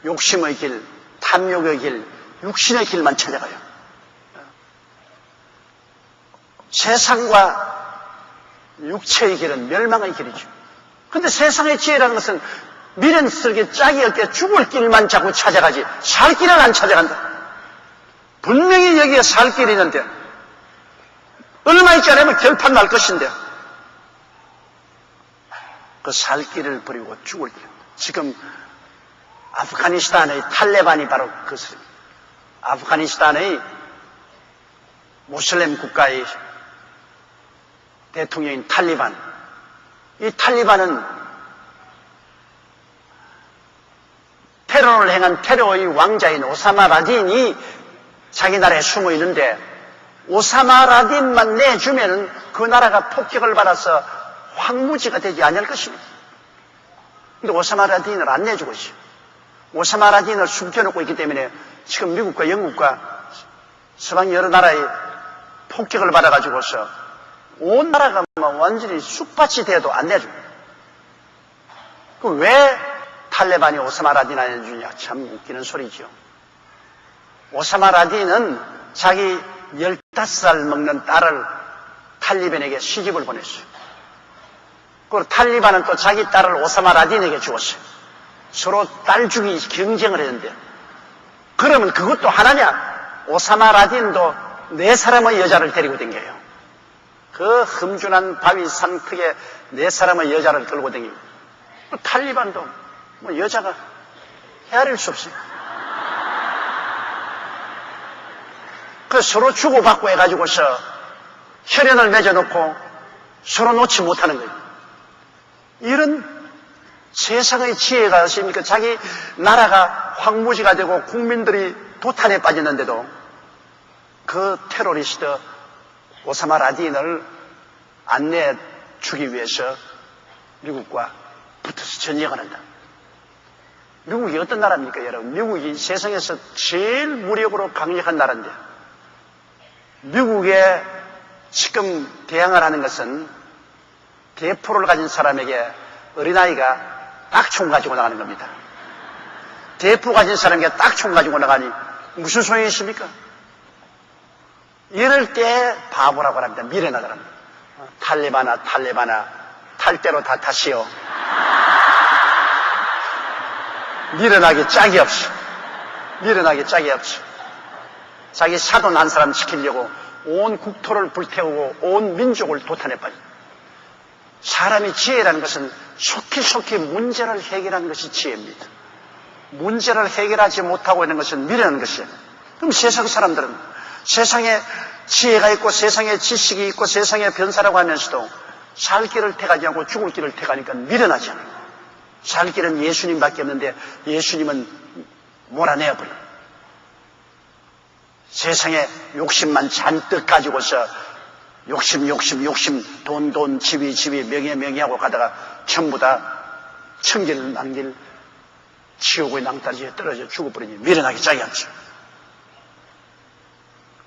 욕심의 길, 탐욕의 길, 육신의 길만 찾아가요. 세상과 육체의 길은 멸망의 길이죠. 근데 세상의 지혜라는 것은 미련스럽게 짝이 없게 죽을 길만 자꾸 찾아가지 살 길은 안 찾아간다. 분명히 여기에 살 길이 있는데 얼마 있지 않으면 결판 날 것인데 그 살 길을 버리고 죽을 길. 지금 아프가니스탄의 탈레반이 바로 그것입니다. 아프가니스탄의 모슬렘 국가의 대통령인 탈리반. 이 탈리반은 테러를 행한 테러의 왕자인 오사마 라딘이 자기 나라에 숨어 있는데 오사마 라딘만 내주면 그 나라가 폭격을 받아서 황무지가 되지 않을 것입니다. 그런데 오사마 라딘을 안 내주고 있어요. 오사마 라딘을 숨겨놓고 있기 때문에 지금 미국과 영국과 서방 여러 나라의 폭격을 받아가지고서 온 나라가 완전히 쑥밭이 돼도 안 내줘. 그럼 왜 탈레반이 오사마 라딘 안 해주냐? 참 웃기는 소리죠. 오사마 라딘은 자기 15살 먹는 딸을 탈리반에게 시집을 보냈어요. 그리고 탈리반은 또 자기 딸을 오사마 라딘에게 주었어요. 서로 딸 주기 경쟁을 했는데 그러면 그것도 하나냐? 오사마 라딘도 4사람의 여자를 데리고 댕겨요. 그 흠준한 바위 산턱에 4사람의 여자를 끌고 다니고 탈리반도 뭐 여자가 헤아릴 수 없어요. 그래서 서로 주고받고 해가지고서 혈연을 맺어놓고 서로 놓지 못하는 거예요. 이런 세상의 지혜가 있습니까? 자기 나라가 황무지가 되고 국민들이 도탄에 빠졌는데도 그 테러리스트 오사마 라딘을 안 내주기 위해서 미국과 붙어서 전쟁을 한다. 미국이 어떤 나라입니까, 여러분? 미국이 세상에서 제일 무력으로 강력한 나라인데 미국에 지금 대항을 하는 것은 대포를 가진 사람에게 어린아이가 딱 총 가지고 나가는 겁니다. 대포 가진 사람에게 딱 총 가지고 나가니 무슨 소용이 있습니까? 이럴 때 바보라고 합니다. 미련하다랍니다. 탈레반아 탈 대로 다 타시오. 미련하게 짝이 없어. 미련하게 짝이 없어. 자기 사돈 한 사람 시키려고 온 국토를 불태우고 온 민족을 도탄에 빠져. 사람이 지혜라는 것은 속히 문제를 해결하는 것이 지혜입니다. 문제를 해결하지 못하고 있는 것은 미련한 것이에요. 그럼 세상 사람들은 세상에 지혜가 있고 세상에 지식이 있고 세상에 변사라고 하면서도 살 길을 택하지 않고 죽을 길을 택하니까 미련하지 않아요. 살 길은 예수님밖에 없는데 예수님은 몰아내어버려요. 세상에 욕심만 잔뜩 가지고서 욕심, 돈, 지위, 명예하고 가다가 전부 다 천길, 난길, 지옥의 낭떠러지에 떨어져 죽어버리니 미련하기 짝이 없죠.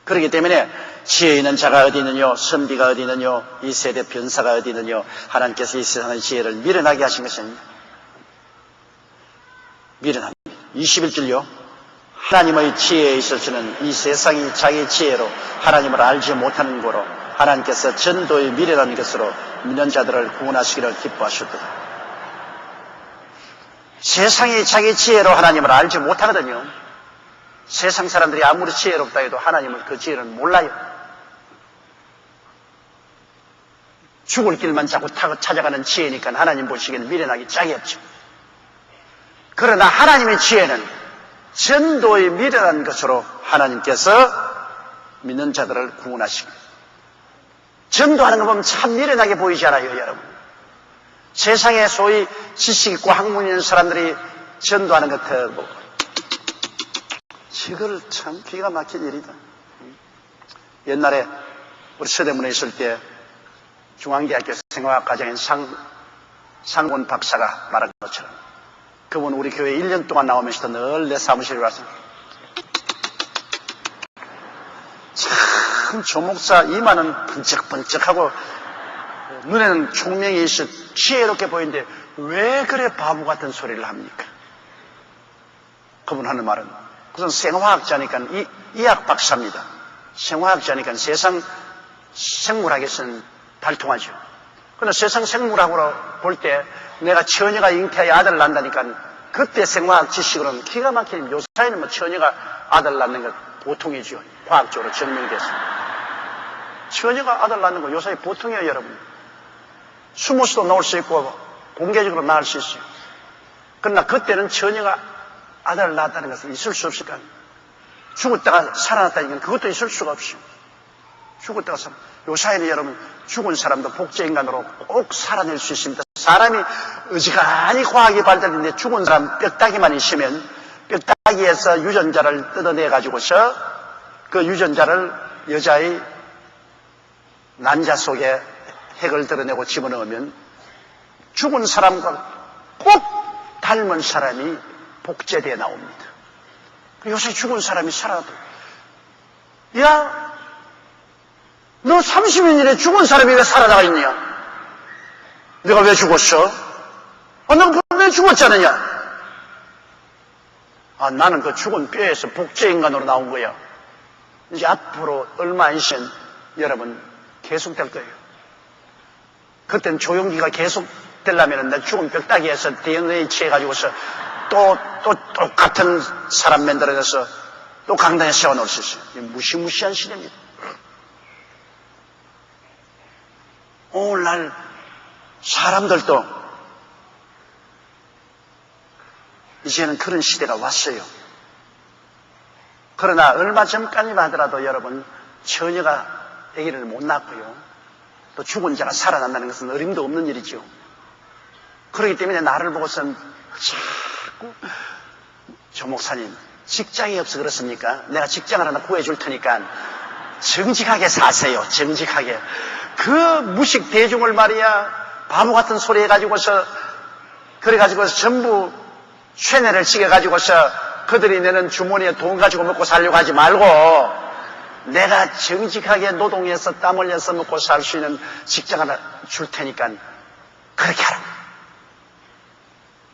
그렇기 때문에 지혜 있는 자가 어디 있느뇨, 선비가 어디 있느뇨, 이 세대 변사가 어디 있느뇨, 하나님께서 이 세상의 지혜를 미련하게 하신 것입니다. 미련합니다. 21절요. 하나님의 지혜에 있어서는 이 세상이 자기 지혜로 하나님을 알지 못하는 거로 하나님께서 전도의 미련한 것으로 믿는 자들을 구원하시기를 기뻐하셨도다. 세상이 자기 지혜로 하나님을 알지 못하거든요. 세상 사람들이 아무리 지혜롭다 해도 하나님을 그 지혜를 몰라요. 죽을 길만 자꾸 타고 찾아가는 지혜니까 하나님 보시기에는 미련하기 짝이 없죠. 그러나 하나님의 지혜는 전도의 미련한 것으로 하나님께서 믿는 자들을 구원하시고, 전도하는 거 보면 참 미련하게 보이지 않아요, 여러분? 세상에 소위 지식 있고 학문 있는 사람들이 전도하는 것 보고 이걸 참 기가 막힌 일이다. 옛날에 우리 서대문에 있을 때 중앙대학교 생화학 과정인 상권 박사가 말한 것처럼 그분 우리 교회에 1년 동안 나오면서도 늘 내 사무실에 와서 참 조목사 이마는 번쩍번쩍하고 눈에는 총명이 있어 지혜롭게 보이는데 왜 그래 바보 같은 소리를 합니까? 그분 하는 말은 그건 생화학자니까 이학 박사입니다. 생화학자니까 세상 생물학에서는 발통하죠. 그러나 세상 생물학으로 볼 때 내가 처녀가 잉태하여 아들을 낳는다니까 그때 생화학 지식으로는 기가 막히는 요사이는 뭐 처녀가 아들 낳는 것 보통이죠. 과학적으로 증명됐습니다. 처녀가 아들 낳는 거 요사이 보통이에요, 여러분. 숨어서도 나올 수 있고 공개적으로 낳을 수 있어요. 그러나 그때는 처녀가 아들을 낳았다는 것은 있을 수 없을까? 죽었다가 살아났다니까 그것도 있을 수가 없어요. 죽었다가 요사이는 여러분 죽은 사람도 복제인간으로 꼭 살아낼 수 있습니다. 사람이 어지간히 과학이 발달했는데 죽은 사람 뼈다귀만 있으면 뼈다귀에서 유전자를 뜯어내가지고서 그 유전자를 여자의 난자 속에 핵을 드러내고 집어넣으면 죽은 사람과 꼭 닮은 사람이 복제되어 나옵니다. 요새 죽은 사람이 살아도 야, 너 30년 전에 죽은 사람이 왜 살아나가 있냐? 내가 왜 죽었어? 너 왜 죽었지 않느냐? 나는 그 죽은 뼈에서 복제인간으로 나온 거야. 이제 앞으로 얼마 안 있으면 여러분 계속될 거예요. 그때는 조용기가 계속 되려면 내 죽은 뼈다귀에서 DNA 취해가지고서 또 똑같은 사람 만들어져서 또 강당에 세워놓을 수 있어요. 무시무시한 시대입니다. 오늘날 사람들도 이제는 그런 시대가 왔어요. 그러나 얼마 전까지만 하더라도 여러분 처녀가 아기를 못 낳고요. 또 죽은 자가 살아난다는 것은 어림도 없는 일이죠. 그렇기 때문에 나를 보고선 자꾸 조 목사님 직장이 없어 그렇습니까? 내가 직장을 하나 구해줄 테니까 정직하게 사세요. 정직하게. 그 무식 대중을 말이야 바보 같은 소리 해가지고서 그래가지고서 전부 쇠뇌를 시켜가지고서 그들이 내는 주머니에 돈 가지고 먹고 살려고 하지 말고 내가 정직하게 노동해서 땀 흘려서 먹고 살 수 있는 직장 하나 줄 테니까 그렇게 하라.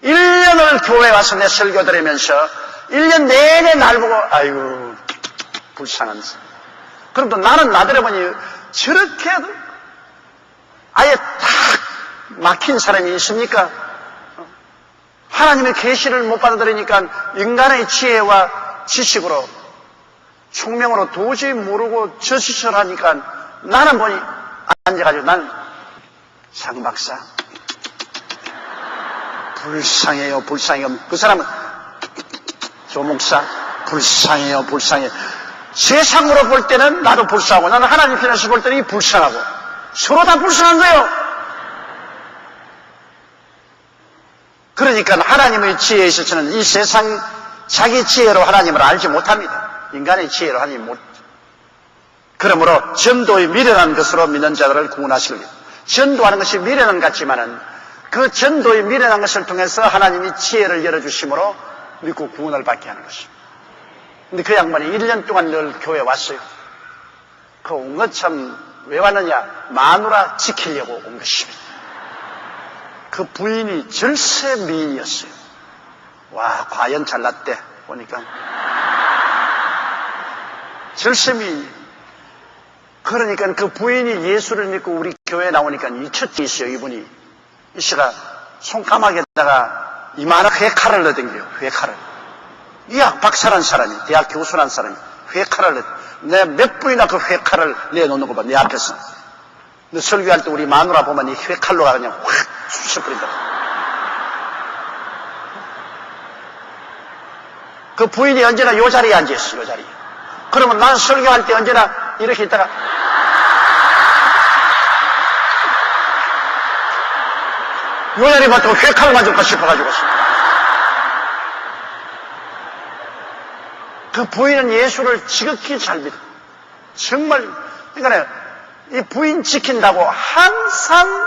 1년을 교회에 와서 내 설교 들으면서 1년 내내 날 보고 아이고 불쌍한 사람. 그럼 또 나는 나들어 보니 저렇게 아예 딱 막힌 사람이 있습니까? 하나님의 계시를 못 받아들이니까 인간의 지혜와 지식으로 총명으로 도저히 모르고 저시설하니까 나는 보니 앉아가지고 난 상 박사 불쌍해요. 불쌍해요. 그 사람은 조 목사 불쌍해요. 불쌍해. 세상으로 볼 때는 나도 불쌍하고 나는 하나님 편에서 볼 때는 불쌍하고 서로 다 불쌍한 거예요. 그러니까 하나님의 지혜에 있어서는 이 세상 자기 지혜로 하나님을 알지 못합니다. 인간의 지혜로 하니 못. 그러므로 전도의 미련한 것으로 믿는 자들을 구원하시는 것. 전도하는 것이 미련한 같지만은 그 전도의 미련한 것을 통해서 하나님이 지혜를 열어주심으로 믿고 구원을 받게 하는 것입니다. 근데 그 양반이 1년 동안 늘 교회에 왔어요. 그 온 것 참 왜 왔느냐? 마누라 지키려고 온 것입니다. 그 부인이 절세 미인이었어요. 와, 과연 잘났대 보니까 절세 미인. 그러니까 그 부인이 예수를 믿고 우리 교회에 나오니까 잊혔지 있어요. 이분이 이 씨가 손가락에다가 이만한 회칼을 넣어댕겨요. 회칼을. 의학 박사란 사람이, 대학 교수란 사람이 회칼을 넣어. 내가 몇 분이나 그 회칼을 내놓는 거 봐, 내 앞에서. 근데 설교할 때 우리 마누라 보면 이 회칼로가 그냥 확 쑤셔버린다. 그 부인이 언제나 요 자리에 앉아있어, 요 자리에. 그러면 난 설교할 때 언제나 이렇게 있다가 요 자리에 봤다고 회칼을 맞을까 싶어가지고. 그 부인은 예수를 지극히 잘 믿어. 정말, 그러니까 이 부인 지킨다고 항상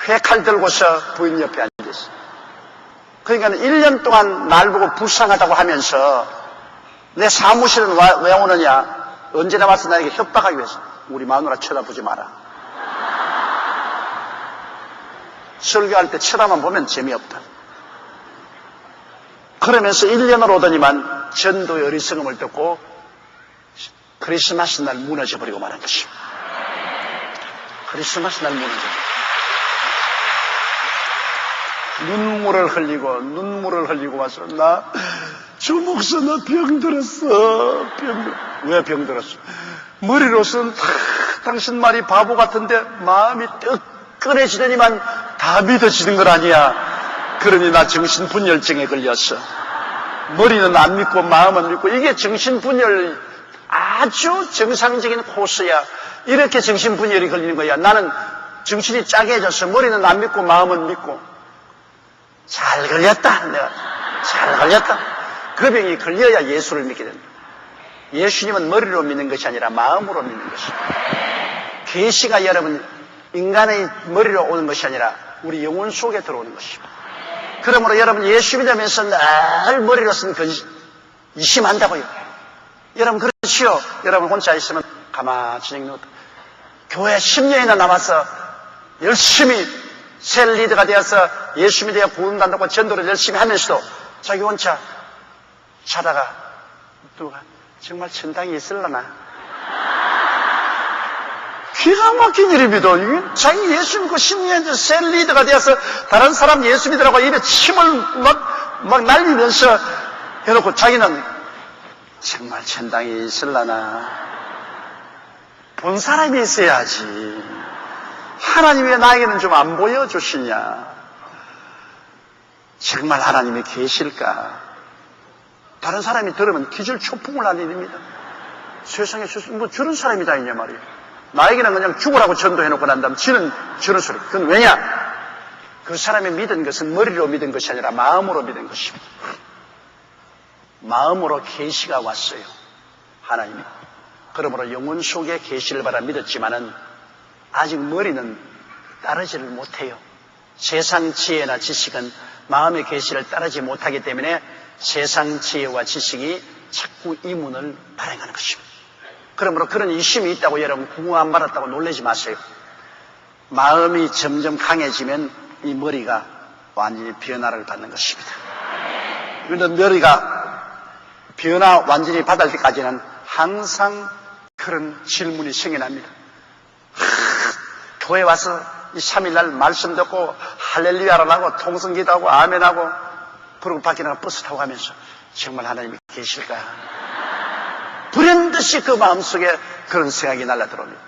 회칼 들고서 부인 옆에 앉아있어. 그러니까 1년 동안 날 보고 불쌍하다고 하면서 내 사무실은 왜 오느냐? 언제나 와서 나에게 협박하기 위해서. 우리 마누라 쳐다보지 마라. 설교할 때 쳐다만 보면 재미없다. 그러면서 1년을 오더니만 전도의 어리석음을 듣고 크리스마스 날 무너져버리고 말한 것입니다. 크리스마스 날 무너져버리고 눈물을 흘리고 와서 주 목사 나 병들었어. 왜 병들었어? 머리로서는 당신 말이 바보 같은데 마음이 뜨끈해지더니만 다 믿어지는 걸 아니야. 그러니 나 정신분열증에 걸렸어. 머리는 안 믿고 마음은 믿고. 이게 정신분열 아주 정상적인 코스야. 이렇게 정신분열이 걸리는 거야. 나는 정신이 짜게해졌어. 머리는 안 믿고 마음은 믿고. 잘 걸렸다. 내가 잘 걸렸다. 그 병이 걸려야 예수를 믿게 된다. 예수님은 머리로 믿는 것이 아니라 마음으로 믿는 것이다. 계시가 여러분 인간의 머리로 오는 것이 아니라 우리 영혼 속에 들어오는 것입니다. 그러므로 여러분 예수 믿으면서 늘 머리로서는 의심한다고요. 여러분 그렇지요. 여러분 혼자 있으면 가만히 누웠다. 교회 10년이나 남아서 열심히 셀 리더가 되어서 예수 믿어야 구원받는다고 전도를 열심히 하면서도 자기 혼자 자다가 누가 정말 천당이 있을라나? 기가 막힌 일입니다. 자기 예수 믿고 10년 셀 리더가 되어서 다른 사람 예수 믿으라고 입에 침을 막 날리면서 해놓고 자기는 정말 천당이 있을라나? 본 사람이 있어야지. 하나님이 왜 나에게는 좀 안 보여주시냐? 정말 하나님이 계실까? 다른 사람이 들으면 기절초풍을 날립니다. 세상에 뭐 저런 사람이 다 있냐 말이에요. 나에게는 그냥 죽으라고 전도해놓고 난 다음 지는 저런 소리. 그건 왜냐? 그 사람이 믿은 것은 머리로 믿은 것이 아니라 마음으로 믿은 것입니다. 마음으로 계시가 왔어요. 하나님이. 그러므로 영혼 속에 계시를 받아 믿었지만은 아직 머리는 따르지를 못해요. 세상 지혜나 지식은 마음의 계시를 따르지 못하기 때문에 세상 지혜와 지식이 자꾸 이문을 발행하는 것입니다. 그러므로 그런 의심이 있다고 여러분 구원 안 받았다고 놀라지 마세요. 마음이 점점 강해지면 이 머리가 완전히 변화를 받는 것입니다. 그런데 머리가 변화 완전히 받을 때까지는 항상 그런 질문이 생겨납니다. 교회 와서 이 3일날 말씀 듣고 할렐루야를 하고 통성기도 하고 아멘하고 그러고 밖에 나가 버스 타고 가면서 정말 하나님이 계실까? 불현듯이 그 마음속에 그런 생각이 날라들어옵니다.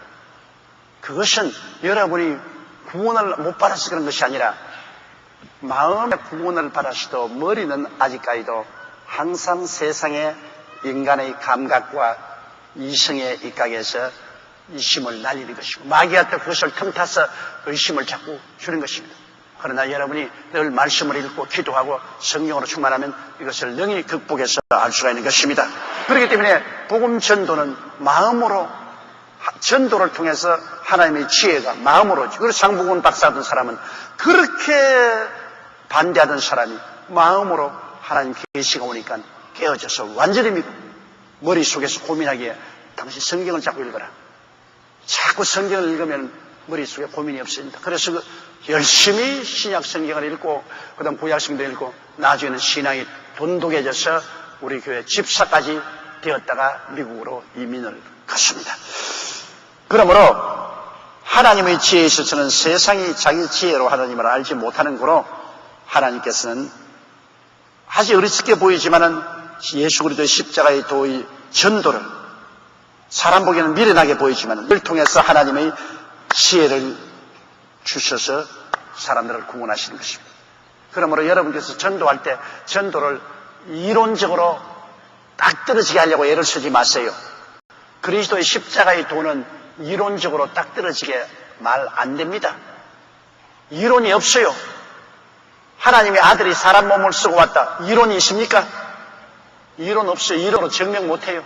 그것은 여러분이 구원을 못 받아서 그런 것이 아니라 마음의 구원을 받았어도 머리는 아직까지도 항상 세상의 인간의 감각과 이성의 입각에서 의심을 날리는 것이고 마귀한테 그것을 틈타서 의심을 자꾸 주는 것입니다. 그러나 여러분이 늘 말씀을 읽고 기도하고 성령으로 충만하면 이것을 능히 극복해서 알 수가 있는 것입니다. 그렇기 때문에 복음 전도는 마음으로, 전도를 통해서 하나님의 지혜가 마음으로, 그래서 장복원 박사 하던 사람은 그렇게 반대하던 사람이 마음으로 하나님 계시가 오니까 깨어져서 완전히 믿고, 머릿속에서 고민하기에 당신 성경을 자꾸 읽어라. 자꾸 성경을 읽으면 머릿속에 고민이 없습니다. 그래서 열심히 신약 성경을 읽고, 그 다음 구약 성경을 읽고, 나중에는 신앙이 돈독해져서 우리 교회 집사까지 되었다가 미국으로 이민을 갔습니다. 그러므로 하나님의 지혜에 있어서는 세상이 자기 지혜로 하나님을 알지 못하는 거로, 하나님께서는 아주 어리석게 보이지만은 예수 그리스도의 십자가의 도의 전도를, 사람 보기에는 미련하게 보이지만 이를 통해서 하나님의 지혜를 주셔서 사람들을 구원하시는 것입니다. 그러므로 여러분께서 전도할 때 전도를 이론적으로 딱 떨어지게 하려고 애를 쓰지 마세요. 그리스도의 십자가의 도는 이론적으로 딱 떨어지게 말 안 됩니다. 이론이 없어요. 하나님의 아들이 사람 몸을 쓰고 왔다. 이론이 있습니까? 이론 없어요. 이론으로 증명 못해요.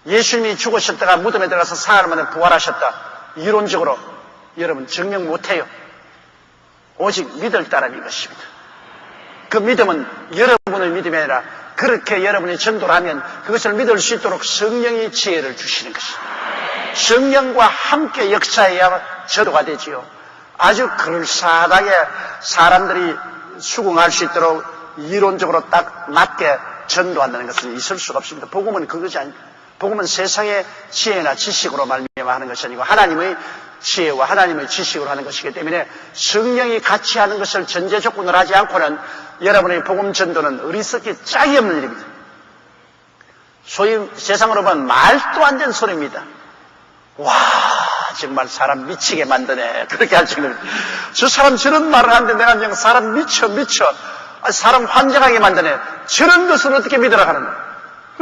예수님이 죽으셨다가 무덤에 들어가서 사흘 만에 부활하셨다. 이론적으로 여러분 증명 못해요. 오직 믿을 따름인 것입니다. 그 믿음은 여러분의 믿음이 아니라 그렇게 여러분이 전도를 하면 그것을 믿을 수 있도록 성령이 지혜를 주시는 것입니다. 성령과 함께 역사해야 전도가 되지요. 아주 그럴싸하게 사람들이 수긍할 수 있도록 이론적으로 딱 맞게 전도한다는 것은 있을 수가 없습니다. 복음은 그것이 아닙니다. 복음은 세상의 지혜나 지식으로 말미암아 하는 것이 아니고 하나님의 지혜와 하나님의 지식으로 하는 것이기 때문에 성령이 같이 하는 것을 전제 조건으로 하지 않고는 여러분의 복음 전도는 어리석기 짝이 없는 일입니다. 소위 세상으로 보면 말도 안 되는 소리입니다. 와, 정말 사람 미치게 만드네. 그렇게 할 정도입니다. 저 사람 저런 말을 하는데 내가 그냥 사람 미쳐. 사람 환장하게 만드네. 저런 것을 어떻게 믿으라 하는 거야.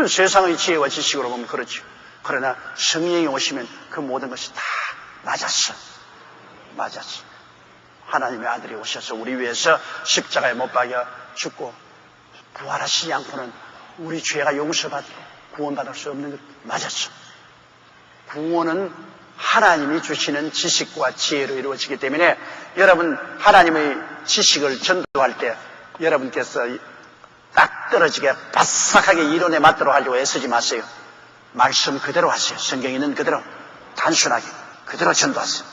세상의 지혜와 지식으로 보면 그렇죠. 그러나 성령이 오시면 그 모든 것이 다 맞았어. 하나님의 아들이 오셔서 우리 위해서 십자가에 못 박여 죽고 부활하시지 않고는 우리 죄가 용서받고 구원받을 수 없는 것 맞았어. 구원은 하나님이 주시는 지식과 지혜로 이루어지기 때문에 여러분 하나님의 지식을 전도할 때 여러분께서 딱 떨어지게 바싹하게 이론에 맞도록 하려고 애쓰지 마세요. 말씀 그대로 하세요. 성경에 있는 그대로 단순하게 그대로 전도하세요.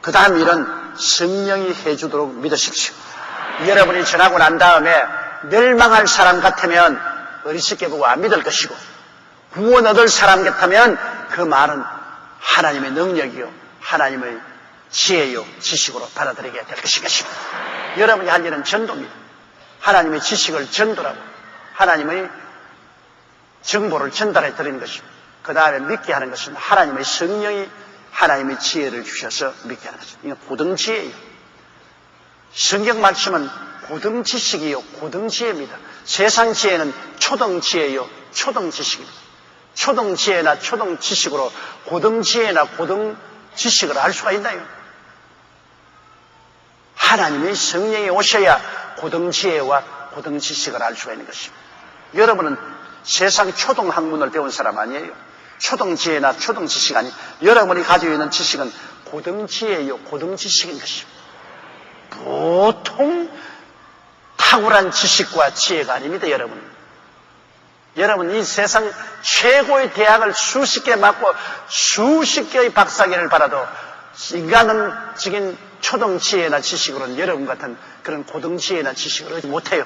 그 다음 일은 성령이 해주도록 믿으십시오. 여러분이 전하고 난 다음에 멸망할 사람 같으면 어리석게 보고 안 믿을 것이고, 구원 얻을 사람 같으면 그 말은 하나님의 능력이요 하나님의 지혜요 지식으로 받아들이게 될 것입니다. 여러분이 할 일은 전도입니다. 하나님의 지식을 전도라고 하나님의 정보를 전달해 드리는 것입니다. 그 다음에 믿게 하는 것은 하나님의 성령이 하나님의 지혜를 주셔서 믿게 하는 것입니다. 이건 고등지혜예요. 성경 말씀은 고등지식이요 고등지혜입니다. 세상 지혜는 초등지혜요 초등지식입니다. 초등지혜나 초등지식으로 고등지혜나 고등지식을 알 수가 있나요? 하나님의 성령이 오셔야 고등지혜와 고등지식을 알 수가 있는 것입니다. 여러분은 세상 초등학문을 배운 사람 아니에요. 초등지혜나 초등지식 아니, 여러분이 가지고 있는 지식은 고등지혜요 고등지식인 것입니다. 보통 탁월한 지식과 지혜가 아닙니다. 여러분 이 세상 최고의 대학을 수십 개 맞고 수십 개의 박사학위를 받아도 인간은 지금 초등지혜나 지식으로는 여러분 같은 그런 고등지혜나 지식을 얻지 못해요.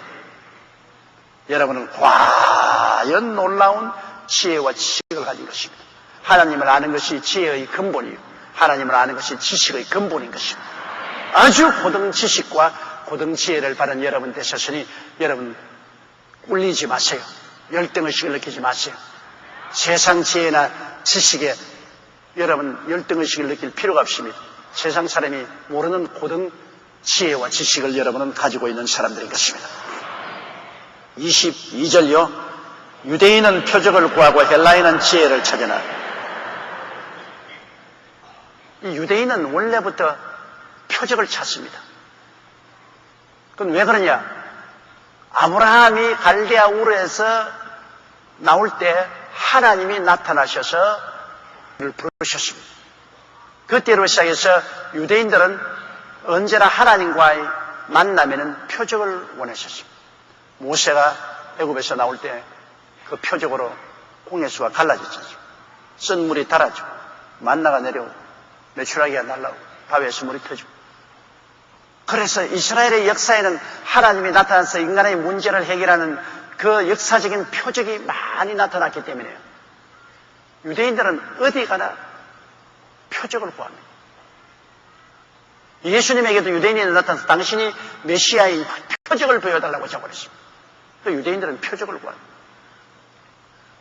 여러분은 과연 놀라운 지혜와 지식을 가진 것입니다. 하나님을 아는 것이 지혜의 근본이요 하나님을 아는 것이 지식의 근본인 것입니다. 아주 고등지식과 고등지혜를 받은 여러분 되셨으니 여러분 꿀리지 마세요. 열등의식을 느끼지 마세요. 세상 지혜나 지식에 여러분 열등의식을 느낄 필요가 없습니다. 세상 사람이 모르는 고등 지혜와 지식을 여러분은 가지고 있는 사람들인 것입니다. 22절요. 유대인은 표적을 구하고 헬라인은 지혜를 찾으나. 이 유대인은 원래부터 표적을 찾습니다. 그건 왜 그러냐? 아브라함이 갈대아 우르에서 나올 때 하나님이 나타나셔서 그를 부르셨습니다. 그때로 시작해서 유대인들은 언제나 하나님과의 만남에는 표적을 원하셨습니다. 모세가 애굽에서 나올 때 그 표적으로 홍해수가 갈라졌죠. 쓴 물이 달아지고 만나가 내려오고 메추라기가 날라오고 바위에서 물이 터지고. 그래서 이스라엘의 역사에는 하나님이 나타나서 인간의 문제를 해결하는 그 역사적인 표적이 많이 나타났기 때문에요. 유대인들은 어디 가나 표적을 구합니다. 예수님에게도 유대인이 나타나서 당신이 메시아인 표적을 보여달라고 자고했습니다. 또 유대인들은 표적을 구합니다.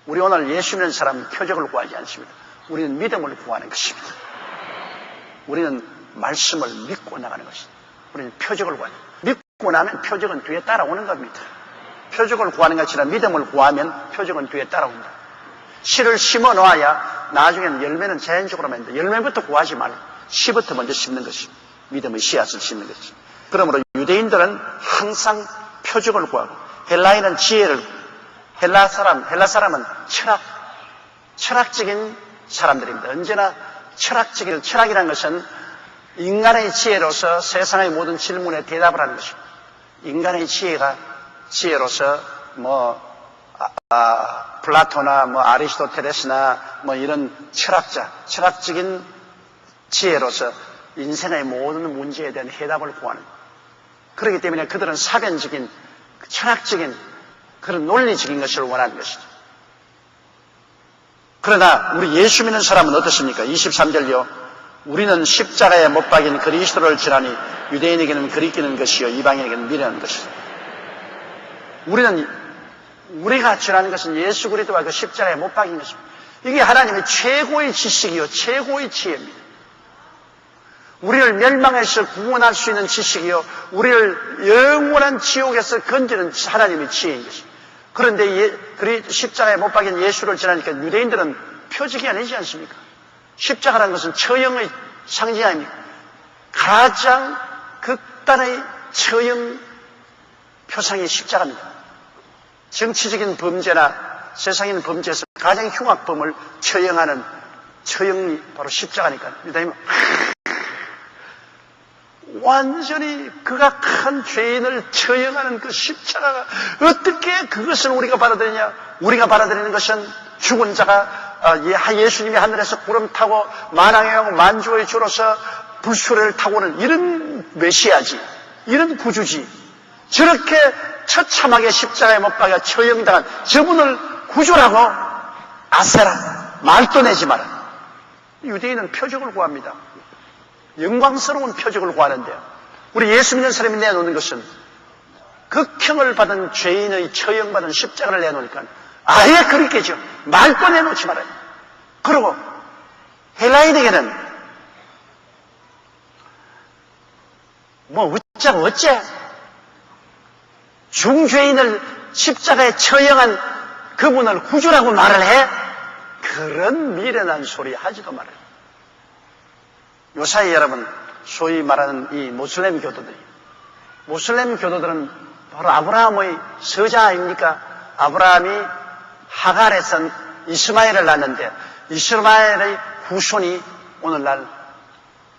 우리 오늘 예수 믿는 사람은 표적을 구하지 않습니다. 우리는 믿음을 구하는 것입니다. 우리는 말씀을 믿고 나가는 것입니다. 우리는 표적을 구합니다. 믿고 나면 표적은 뒤에 따라오는 겁니다. 표적을 구하는 것이라 믿음을 구하면 표적은 뒤에 따라온다. 씨를 심어 놓아야 나중에는 열매는 자연적으로 맺는다. 열매부터 구하지 말고 씨부터 먼저 심는 것입니다. 믿음의 씨앗을 심는 것입니다. 그러므로 유대인들은 항상 표적을 구하고 헬라인은 지혜를 헬라 사람은 철학적인 사람들입니다. 언제나 철학이라는 것은 인간의 지혜로서 세상의 모든 질문에 대답을 하는 것입니다. 인간의 지혜로서 플라토나 아리스토텔레스나 이런 철학적인 지혜로서 인생의 모든 문제에 대한 해답을 구하는. 그렇기 때문에 그들은 사변적인, 철학적인, 그런 논리적인 것을 원하는 것이죠. 그러나 우리 예수 믿는 사람은 어떻습니까? 23절요. 우리는 십자가에 못 박인 그리스도를 지나니 유대인에게는 그리끼는 것이요 이방인에게는 미련한 것이다. 우리가 지나는 것은 예수 그리스도와 그 십자가에 못 박인 것입니다. 이게 하나님의 최고의 지식이요 최고의 지혜입니다. 우리를 멸망에서 구원할 수 있는 지식이요 우리를 영원한 지옥에서 건지는 하나님의 지혜인 것입니다. 그런데 십자가에 못 박인 예수를 지나니까 유대인들은 표적이 아니지 않습니까? 십자가라는 것은 처형의 상징이 아닙니까? 가장 극단의 처형 표상이 십자가입니다. 정치적인 범죄나 세상에 있는 범죄에서 가장 흉악범을 처형하는 처형이 바로 십자가니까. 유대인은 완전히 그가 큰 죄인을 처형하는 그 십자가가 어떻게 그것을 우리가 받아들이냐? 우리가 받아들이는 것은 죽은 자가 예수님이 하늘에서 구름 타고 만왕의 영 만주의 주로서 불수레를 타고 오는 이런 메시아지, 이런 구주지. 저렇게 처참하게 십자가에 못 박아 처형당한 저분을 구주라고 아세라, 말도 내지 마라. 유대인은 표적을 구합니다. 영광스러운 표적을 구하는데요. 우리 예수 믿는 사람이 내놓는 것은 극형을 받은 죄인의 처형받은 십자가를 내놓으니까 아예 그렇게죠. 말도 내놓지 말아요. 그리고 헬라인에게는 어째 중죄인을 십자가에 처형한 그분을 구주라고 말을 해? 그런 미련한 소리 하지도 말아요. 요사이 여러분, 소위 말하는 이 모슬렘 교도들은 바로 아브라함의 서자 아닙니까? 아브라함이 하갈에서 이스마엘을 낳았는데 이스마엘의 후손이 오늘날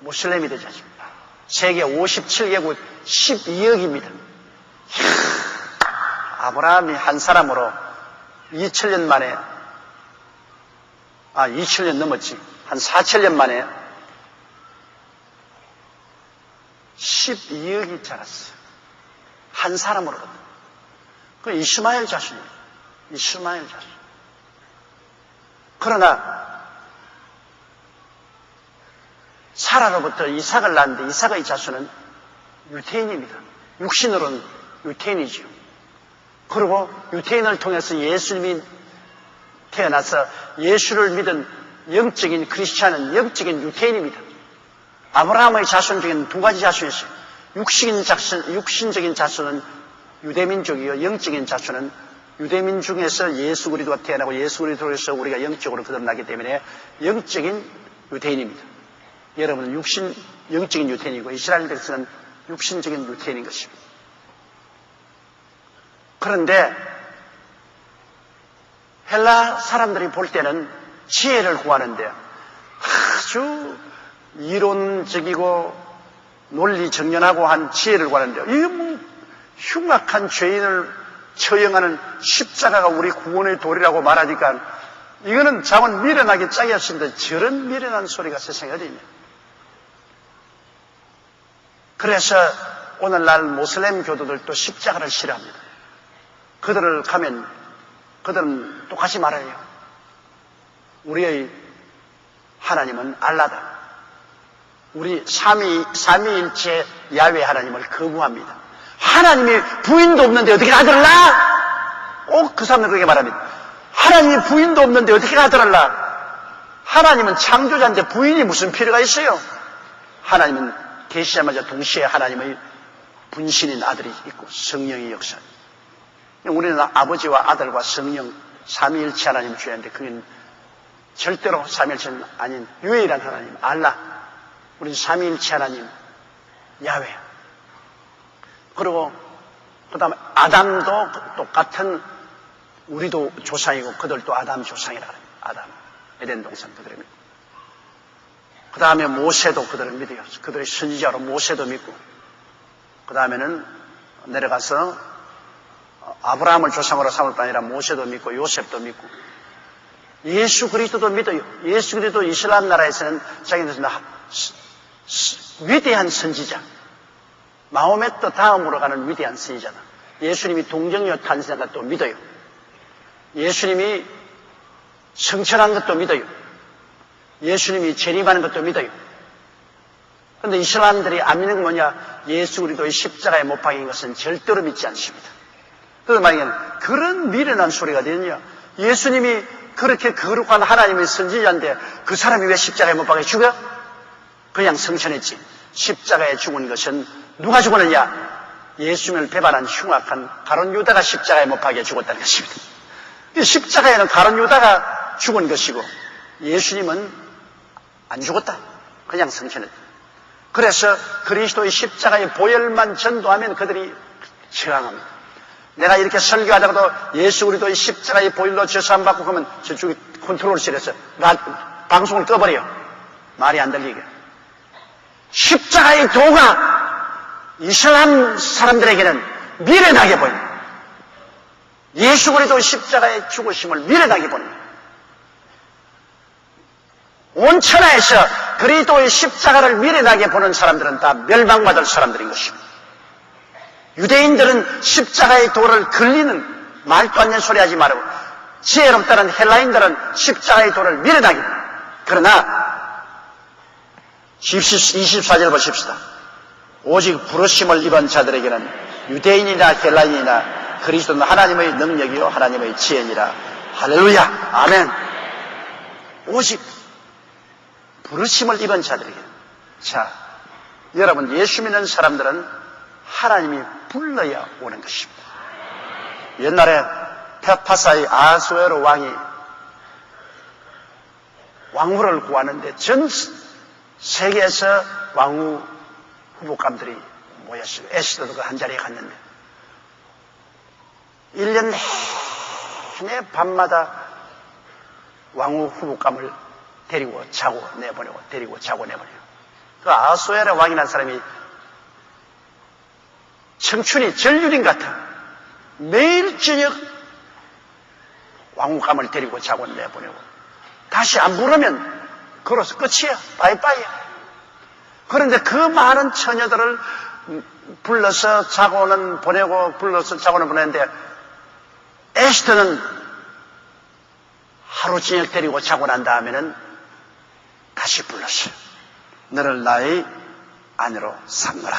모슬렘이 되지 않습니까? 세계 57개국 12억입니다. 아브라함이 한 사람으로 2000년 만에 2000년 넘었지. 한 4000년 만에 12억이 자랐어요. 한 사람으로거든. 그 이스마엘 자손입니다. 이스마엘 자손. 그러나 사라로부터 이삭을 낳았는데 이삭의 자손은 유태인입니다. 육신으로는 유태인이지요. 그리고 유태인을 통해서 예수님이 태어나서 예수를 믿은 영적인 크리스찬은 영적인 유태인입니다. 아브라함의 자손 중에는 두 가지 자손이 있어요. 육신적인 자손은 유대민족이요. 영적인 자손은 유대민 중에서 예수 그리스도가 태어나고 예수 그리스도에서 우리가 영적으로 거듭나기 때문에 영적인 유대인입니다. 여러분은 영적인 유태인이고 이스라엘 백성은 육신적인 유태인인 것입니다. 그런데 헬라 사람들이 볼 때는 지혜를 구하는데 아주 이론적이고 논리 정연하고 한 지혜를 구하는데, 이게 뭐 흉악한 죄인을 처형하는 십자가가 우리 구원의 도리라고 말하니까 이거는 자원 미련하게 짝이었습니다. 저런 미련한 소리가 세상에 어디 있냐. 그래서 오늘날 모슬렘 교도들도 십자가를 싫어합니다. 그들을 가면 그들은 똑같이 말해요. 우리의 하나님은 알라다. 우리 삼위일체 야훼 하나님을 거부합니다. 하나님이 부인도 없는데 어떻게 아들을라? 꼭 그 사람들 그렇게 말합니다. 하나님이 부인도 없는데 어떻게 아들을라? 하나님은 창조자인데 부인이 무슨 필요가 있어요? 하나님은 계시자마자 동시에 하나님의 분신인 아들이 있고 성령의 역사. 우리는 아버지와 아들과 성령 삼위일체 하나님을 주야하는데 그건 절대로 삼위일체는 아닌 유일한 하나님 알라. 우리는 삼위일체 하나님 야훼. 그리고 그 다음에 아담도 똑같은, 우리도 조상이고 그들도 아담 조상이라 그래요. 아담 에덴 동산 그들을 믿고, 그 다음에 모세도 그들을 믿어요. 그들의 선지자로 모세도 믿고, 그 다음에는 내려가서 아브라함을 조상으로 삼을 뿐 아니라 모세도 믿고 요셉도 믿고 예수 그리스도도 믿어요. 예수 그리스도 이슬람 나라에서는 자기들은 위대한 선지자, 마호메트 다음으로 가는 위대한 선지자다. 예수님이 동정녀 탄생한 것도 믿어요. 예수님이 성천한 것도 믿어요. 예수님이 재림하는 것도 믿어요. 그런데 이슬람들이 안 믿는 건 뭐냐? 예수 그리스도의 십자가에 못 박인 것은 절대로 믿지 않습니다. 그래서 만약에 그런 미련한 소리가 되느냐? 예수님이 그렇게 거룩한 하나님의 선지자인데 그 사람이 왜 십자가에 못 박혀 죽어? 그냥 성천했지. 십자가에 죽은 것은 누가 죽었느냐? 예수님을 배반한 흉악한 가룟 유다가 십자가에 못 박혀 죽었다는 것입니다. 십자가에는 가룟 유다가 죽은 것이고 예수님은 안 죽었다. 그냥 성천했다. 그래서 그리스도의 십자가의 보혈만 전도하면 그들이 저항합니다. 내가 이렇게 설교하다가도 예수 그리스도의 십자가의 보혈로 죄 사함 받고 그러면 저쪽에 컨트롤실에서 방송을 꺼버려. 말이 안 들리게. 십자가의 도가 이슬람 사람들에게는 미련하게 보입니다. 예수 그리스도의 십자가의 죽으심을 미련하게 보입니다. 온 천하에서 그리스도의 십자가를 미련하게 보는 사람들은 다 멸망받을 사람들인 것입니다. 유대인들은 십자가의 도를 걸리는 말도 안 되는 소리 하지 말고, 지혜롭다는 헬라인들은 십자가의 도를 미련하게. 그러나 24절 보십시다. 오직 부르심을 입은 자들에게는 유대인이나 헬라인이나 그리스도는 하나님의 능력이요 하나님의 지혜니라. 할렐루야. 아멘. 오직 부르심을 입은 자들에게. 자, 여러분, 예수 믿는 사람들은 하나님이 불러야 오는 것입니다. 옛날에 페파사의 아수에로 왕이 왕후를 구하는데 전 세계에서 왕후 후보감들이 모였어요. 에스더도 그 한 자리에 갔는데 1년 내내 밤마다 왕후 후보감을 데리고 자고 내보내고 데리고 자고 내보내고. 그 아수에로 왕이라는 사람이 청춘이 전류린 같아. 매일 저녁 왕후감을 데리고 자고 내보내고 다시 안 부르면 걸어서 끝이야. 빠이빠이야. 그런데 그 많은 처녀들을 불러서 자고는 보내고 불러서 자고는 보내는데 에스더는 하루 저녁 데리고 자고 난 다음에는 다시 불렀어요. 너를 나의 아내로 삼노라.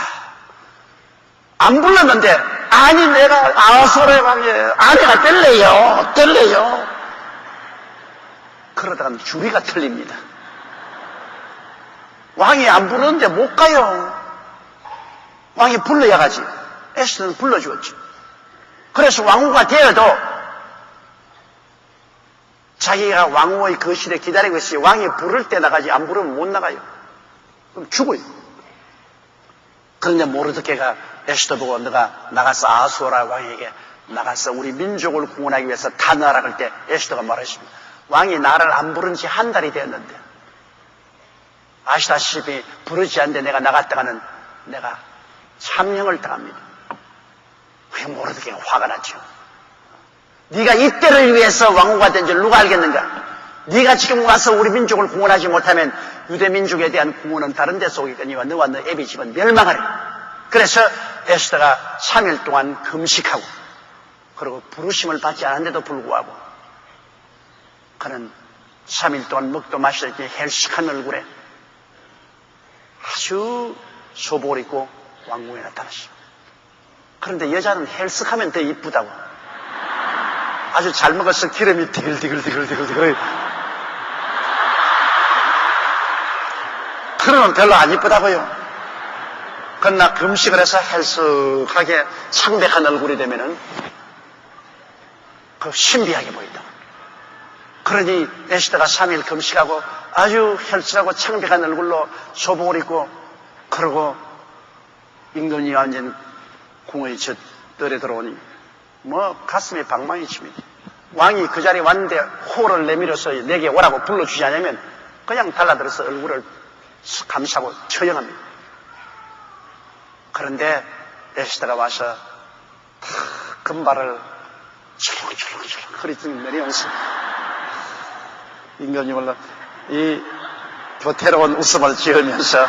안 불렀는데 아니 내가 아수르의 왕의 아내가 될래요. 그러다가 주리가 틀립니다. 왕이 안 부르는데 못 가요. 왕이 불러야 가지. 에스더는 불러주었지. 그래서 왕후가 되어도 자기가 왕후의 거실에 기다리고 있어요. 왕이 부를 때 나가지 안 부르면 못 나가요. 그럼 죽어요. 그런데 모르드케가 에스더 보고 너가 나가서 아수라 왕에게 나가서 우리 민족을 구원하기 위해서 단호하라 할 때 에스더가 말했습니다. 왕이 나를 안 부른 지 한 달이 되었는데 아시다시피 부르지 않는데 내가 나갔다가는 내가 참형을 당합니다. 왜 모르게 화가 나죠. 네가 이때를 위해서 왕후가 된 줄 누가 알겠는가? 네가 지금 와서 우리 민족을 구원하지 못하면 유대 민족에 대한 구원은 다른 데서 오겠거니와 너와 너 애비 집은 멸망하리. 그래서 에스더가 3일 동안 금식하고 그리고 부르심을 받지 않았는데도 불구하고 그는 3일 동안 먹도 마시도 이렇게 헬식한 얼굴에 아주 소복을 입고 왕궁에 나타났습니다. 그런데 여자는 헬식하면 더 이쁘다고. 아주 잘 먹어서 기름이 디글디글 그러면 별로 안 이쁘다고요. 그러나 금식을 해서 헬쓱하게 창백한 얼굴이 되면은 그 신비하게 보인다. 그러니 에스더가 3일 금식하고 아주 헬쓱하고 창백한 얼굴로 소복을 입고 그러고 임금이 앉은 궁의 저 뜰에 들어오니 가슴에 방망이 칩니다. 왕이 그 자리에 왔는데 호를 내밀어서 내게 오라고 불러주지 않으면 그냥 달라들어서 얼굴을 감싸고 처형합니다. 그런데 에스더가 와서 금발을 철렁철렁 허리등 내리면서 임금님을 이 교태로운 웃음을 지으면서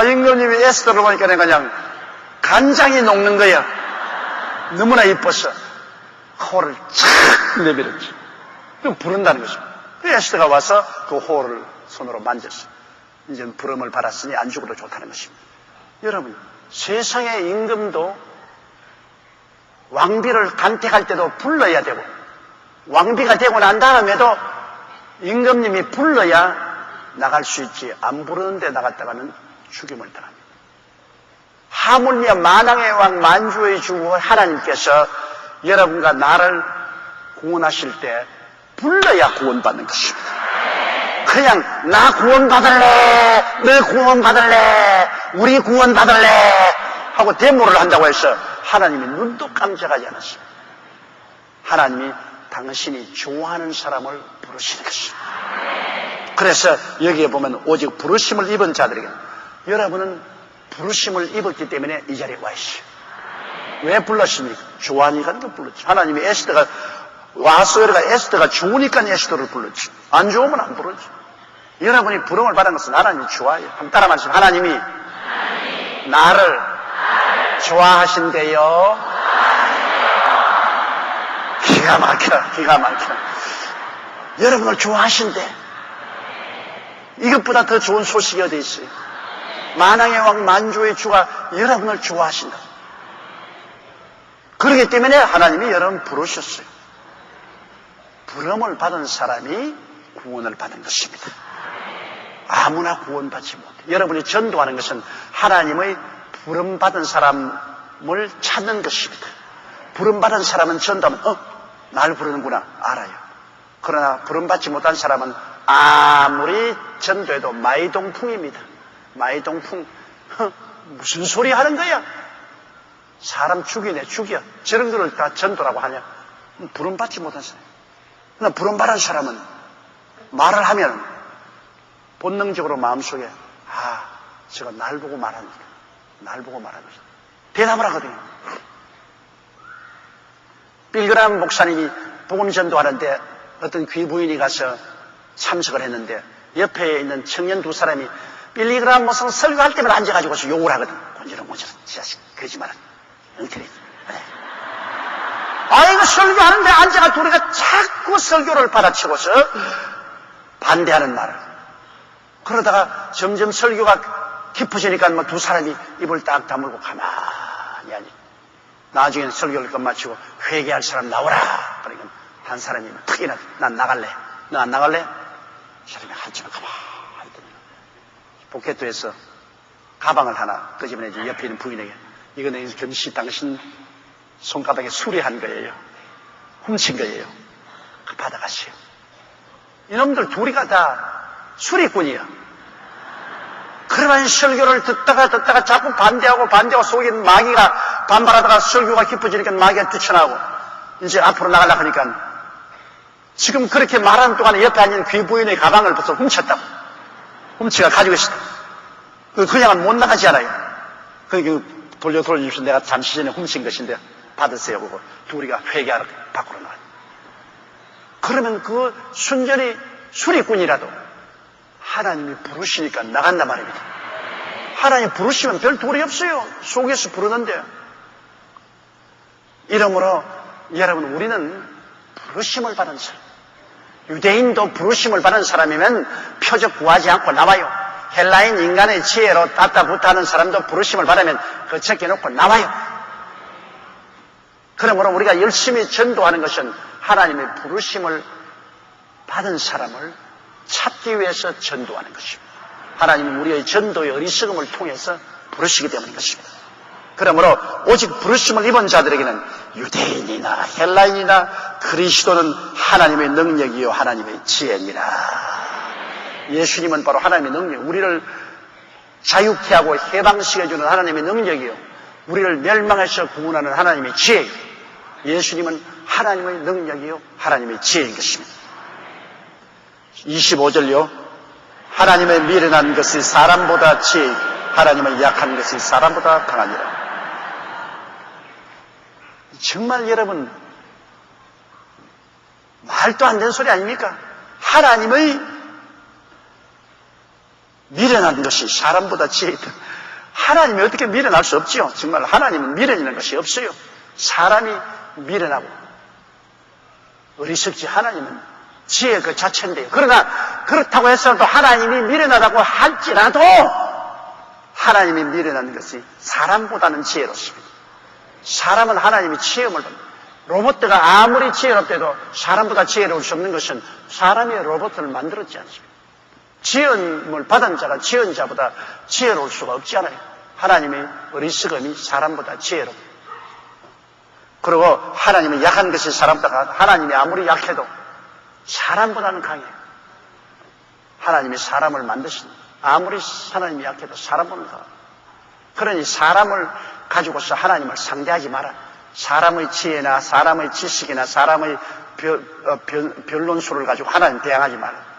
임금님이 에스더를 보니까 내가 그냥 간장이 녹는 거야. 너무나 이뻐서 호를 착 내밀었지. 그럼 부른다는 것입니다. 에스더가 와서 그 호를 손으로 만졌어. 이제 부름을 받았으니 안 죽어도 좋다는 것입니다. 여러분, 세상의 임금도 왕비를 간택할 때도 불러야 되고 왕비가 되고 난 다음에도 임금님이 불러야 나갈 수 있지. 안 부르는데 나갔다가는 죽임을 당합니다. 하물며 만왕의 왕 만주의 주 하나님께서 여러분과 나를 구원하실 때 불러야 구원받는 것입니다. 그냥 나 구원받을래, 너 구원받을래, 우리 구원받을래 하고 데모를 한다고 해서 하나님이 눈도 깜짝하지 않았습니다. 하나님이 당신이 좋아하는 사람을 부르시는 것입니다. 그래서 여기에 보면 오직 부르심을 입은 자들에게 여러분은 부르심을 입었기 때문에 이 자리에 와 있어요. 왜 불렀습니까? 좋아하니까 불렀지. 하나님이 에스더가 와서가 에스더가 좋으니까 에스더를 불렀지. 안 좋으면 안 부르지. 여러분이 부름을 받은 것은 하나님이 좋아해요. 한번 따라 말씀. 하나님이 나를 좋아하신대요. 기가 막혀. 여러분을 좋아하신대. 이것보다 더 좋은 소식이 어디 있어요? 만왕의 왕 만주의 주가 여러분을 좋아하신다. 그렇기 때문에 하나님이 여러분 부르셨어요. 부름을 받은 사람이 구원을 받은 것입니다. 아무나 구원받지 못해. 여러분이 전도하는 것은 하나님의 부름받은 사람을 찾는 것입니다. 부름받은 사람은 전도하면 날 부르는구나 알아요. 그러나 부름받지 못한 사람은 아무리 전도해도 마이동풍입니다. 마이동풍. 무슨 소리 하는 거야? 사람 죽이네 죽여. 저런 거를 다 전도라고 하냐? 부름받지 못한 사람. 그러나 부름받은 사람은 말을 하면 본능적으로 마음속에 저거 날 보고 말하는 거야. 날 보고 말하는 거야. 대답을 하거든요. 빌그람 목사님이 복음 전도하는데 어떤 귀부인이 가서 참석을 했는데 옆에 있는 청년 두 사람이 빌리그람 무슨 설교할 때마다 앉아가지고서 욕을 하거든. 곤지렁 자식 거짓말은 엉터리. 이거 설교하는데 앉아가 둘이가 자꾸 설교를 받아치고서 반대하는 말을. 그러다가 점점 설교가 깊어지니까 두 사람이 입을 딱 다물고 가만히 앉아. 나중에는 설교를 끝마치고 회개할 사람 나오라. 그러니까 한 사람이 탁이나 난 나갈래. 너 안 나갈래? 사람이 한참을 가만히 있더니 포켓에서 가방을 하나 끄집어내지 옆에 있는 부인에게 이거는 금시 당신 손가락에 수리한 거예요. 훔친 거예요. 받아가시오. 이놈들 둘이가 다 수리꾼이야. 그러한 설교를 듣다가 자꾸 반대하고 속에 마귀가 반발하다가 설교가 깊어지니까 마귀가 뛰쳐나오고 이제 앞으로 나가려고 하니까 지금 그렇게 말하는 동안에 옆에 앉은 귀부인의 가방을 벌써 훔쳤다고. 훔치가 가지고 있었다. 그냥은 못 나가지 않아요. 돌려주셔서 내가 잠시 전에 훔친 것인데 받으세요. 그거 둘이가 회개하러 밖으로 나가요. 그러면 그 순전히 수리꾼이라도 하나님이 부르시니까 나간단 말입니다. 하나님 부르시면 별 도리 없어요. 속에서 부르는데. 이러므로 여러분, 우리는 부르심을 받은 사람. 유대인도 부르심을 받은 사람이면 표적 구하지 않고 나와요. 헬라인 인간의 지혜로 따따붙하는 사람도 부르심을 받으면 거쳐놓고 나와요. 그러므로 우리가 열심히 전도하는 것은 하나님의 부르심을 받은 사람을 찾기 위해서 전도하는 것입니다. 하나님은 우리의 전도의 어리석음을 통해서 부르시기 때문인 것입니다. 그러므로 오직 부르심을 입은 자들에게는 유대인이나 헬라인이나 그리스도는 하나님의 능력이요 하나님의 지혜입니다. 예수님은 바로 하나님의 능력, 우리를 자유케 하고 해방시켜주는 하나님의 능력이요, 우리를 멸망에서 구원하는 하나님의 지혜요, 예수님은 하나님의 능력이요 하나님의 지혜인 것입니다. 25절요. 하나님의 미련한 것이 사람보다 지혜이고 하나님의 약한 것이 사람보다 강하니라. 정말 여러분, 말도 안 되는 소리 아닙니까? 하나님의 미련한 것이 사람보다 지혜있다. 하나님이 어떻게 미련할 수 없지요? 정말 하나님은 미련이라는 것이 없어요. 사람이 미련하고 어리석지 하나님은 지혜 그 자체인데요. 그러나 그렇다고 해서도 하나님이 미련하다고 할지라도 하나님이 미련한 것이 사람보다는 지혜롭습니다. 사람은 하나님이 지혜음을 받습니다. 로봇가 아무리 지혜롭대도 사람보다 지혜로울 수 없는 것은 사람이 로봇을 만들었지 않습니다. 지혜음을 받은 자가 지은 자보다 지혜로울 수가 없지 않아요. 하나님의 어리석음이 사람보다 지혜롭습니다. 그리고 하나님이 약한 것이 사람보다 강하다. 하나님이 아무리 약해도 사람보다는 강해요. 하나님이 사람을 만드신, 아무리 하나님이 약해도 사람보다는 강해요. 그러니 사람을 가지고서 하나님을 상대하지 마라. 사람의 지혜나 사람의 지식이나 사람의 변론수를 가지고 하나님 대항하지 마라.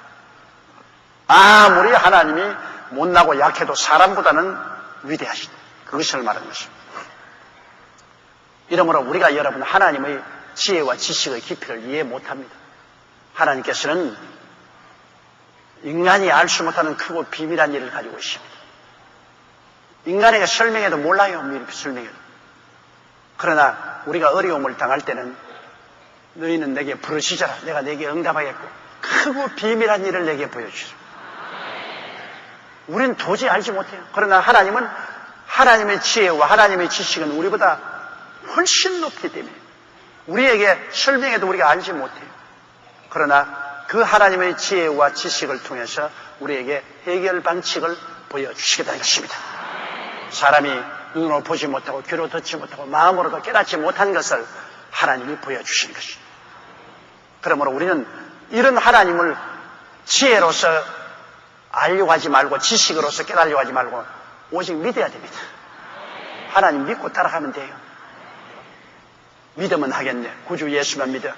아무리 하나님이 못나고 약해도 사람보다는 위대하시다. 그것을 말하는 것입니다. 이러므로 우리가 여러분 하나님의 지혜와 지식의 깊이를 이해 못합니다. 하나님께서는 인간이 알 수 못하는 크고 비밀한 일을 가지고 있습니다. 인간에게 설명해도 몰라요. 설명해도. 그러나 우리가 어려움을 당할 때는 너희는 내게 부르시자라. 내가 내게 응답하겠고 크고 비밀한 일을 내게 보여주시오. 우리는 도저히 알지 못해요. 그러나 하나님은 하나님의 지혜와 하나님의 지식은 우리보다 훨씬 높기 때문에 우리에게 설명해도 우리가 알지 못해요. 그러나 그 하나님의 지혜와 지식을 통해서 우리에게 해결 방식을 보여주시겠다는 것입니다. 사람이 눈으로 보지 못하고 귀로 듣지 못하고 마음으로도 깨닫지 못한 것을 하나님이 보여주시는 것입니다. 그러므로 우리는 이런 하나님을 지혜로서 알려고 하지 말고 지식으로서 깨달으려고 하지 말고 오직 믿어야 됩니다. 하나님 믿고 따라가면 돼요. 믿으면 하겠네. 구주 예수만 믿어.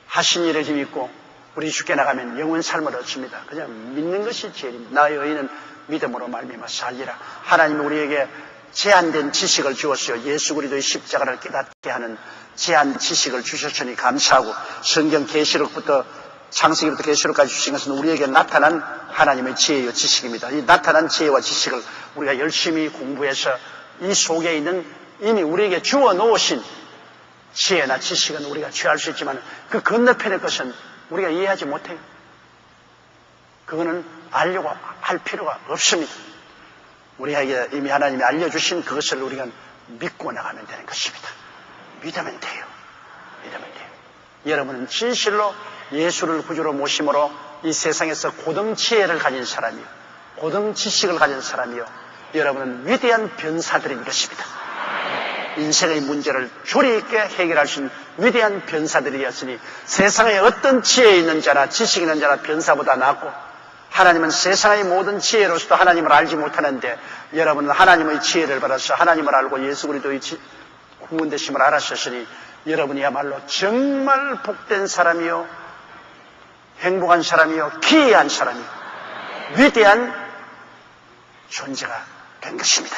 하신 일을 믿고 우리 주께 나가면 영원 삶을 얻습니다. 그냥 믿는 것이 제일입니다. 나의 의인은 믿음으로 말미암아 살리라. 하나님이 우리에게 제한된 지식을 주었어요. 예수 그리스도의 십자가를 깨닫게 하는 제한 지식을 주셨으니 감사하고 성경 계시록부터 창세기부터 계시록까지 주신 것은 우리에게 나타난 하나님의 지혜와 지식입니다. 이 나타난 지혜와 지식을 우리가 열심히 공부해서 이 속에 있는 이미 우리에게 주어 놓으신 지혜나 지식은 우리가 취할 수 있지만 그 건너편의 것은 우리가 이해하지 못해요. 그거는 알려고 할 필요가 없습니다. 우리에게 이미 하나님이 알려주신 그것을 우리가 믿고 나가면 되는 것입니다. 믿으면 돼요. 믿으면 돼요. 여러분은 진실로 예수를 구주로 모심으로 이 세상에서 고등 지혜를 가진 사람이요, 고등 지식을 가진 사람이요, 여러분은 위대한 변사들인 것입니다. 인생의 문제를 조리 있게 해결할 수 있는 위대한 변사들이었으니 세상에 어떤 지혜 있는 자나 지식 있는 자나 변사보다 낫고 하나님은 세상의 모든 지혜로서도 하나님을 알지 못하는데 여러분은 하나님의 지혜를 받아서 하나님을 알고 예수 그리스도의 구원되심을 알았으니 여러분이야말로 정말 복된 사람이요, 행복한 사람이요, 기이한 사람이요, 위대한 존재가 된 것입니다.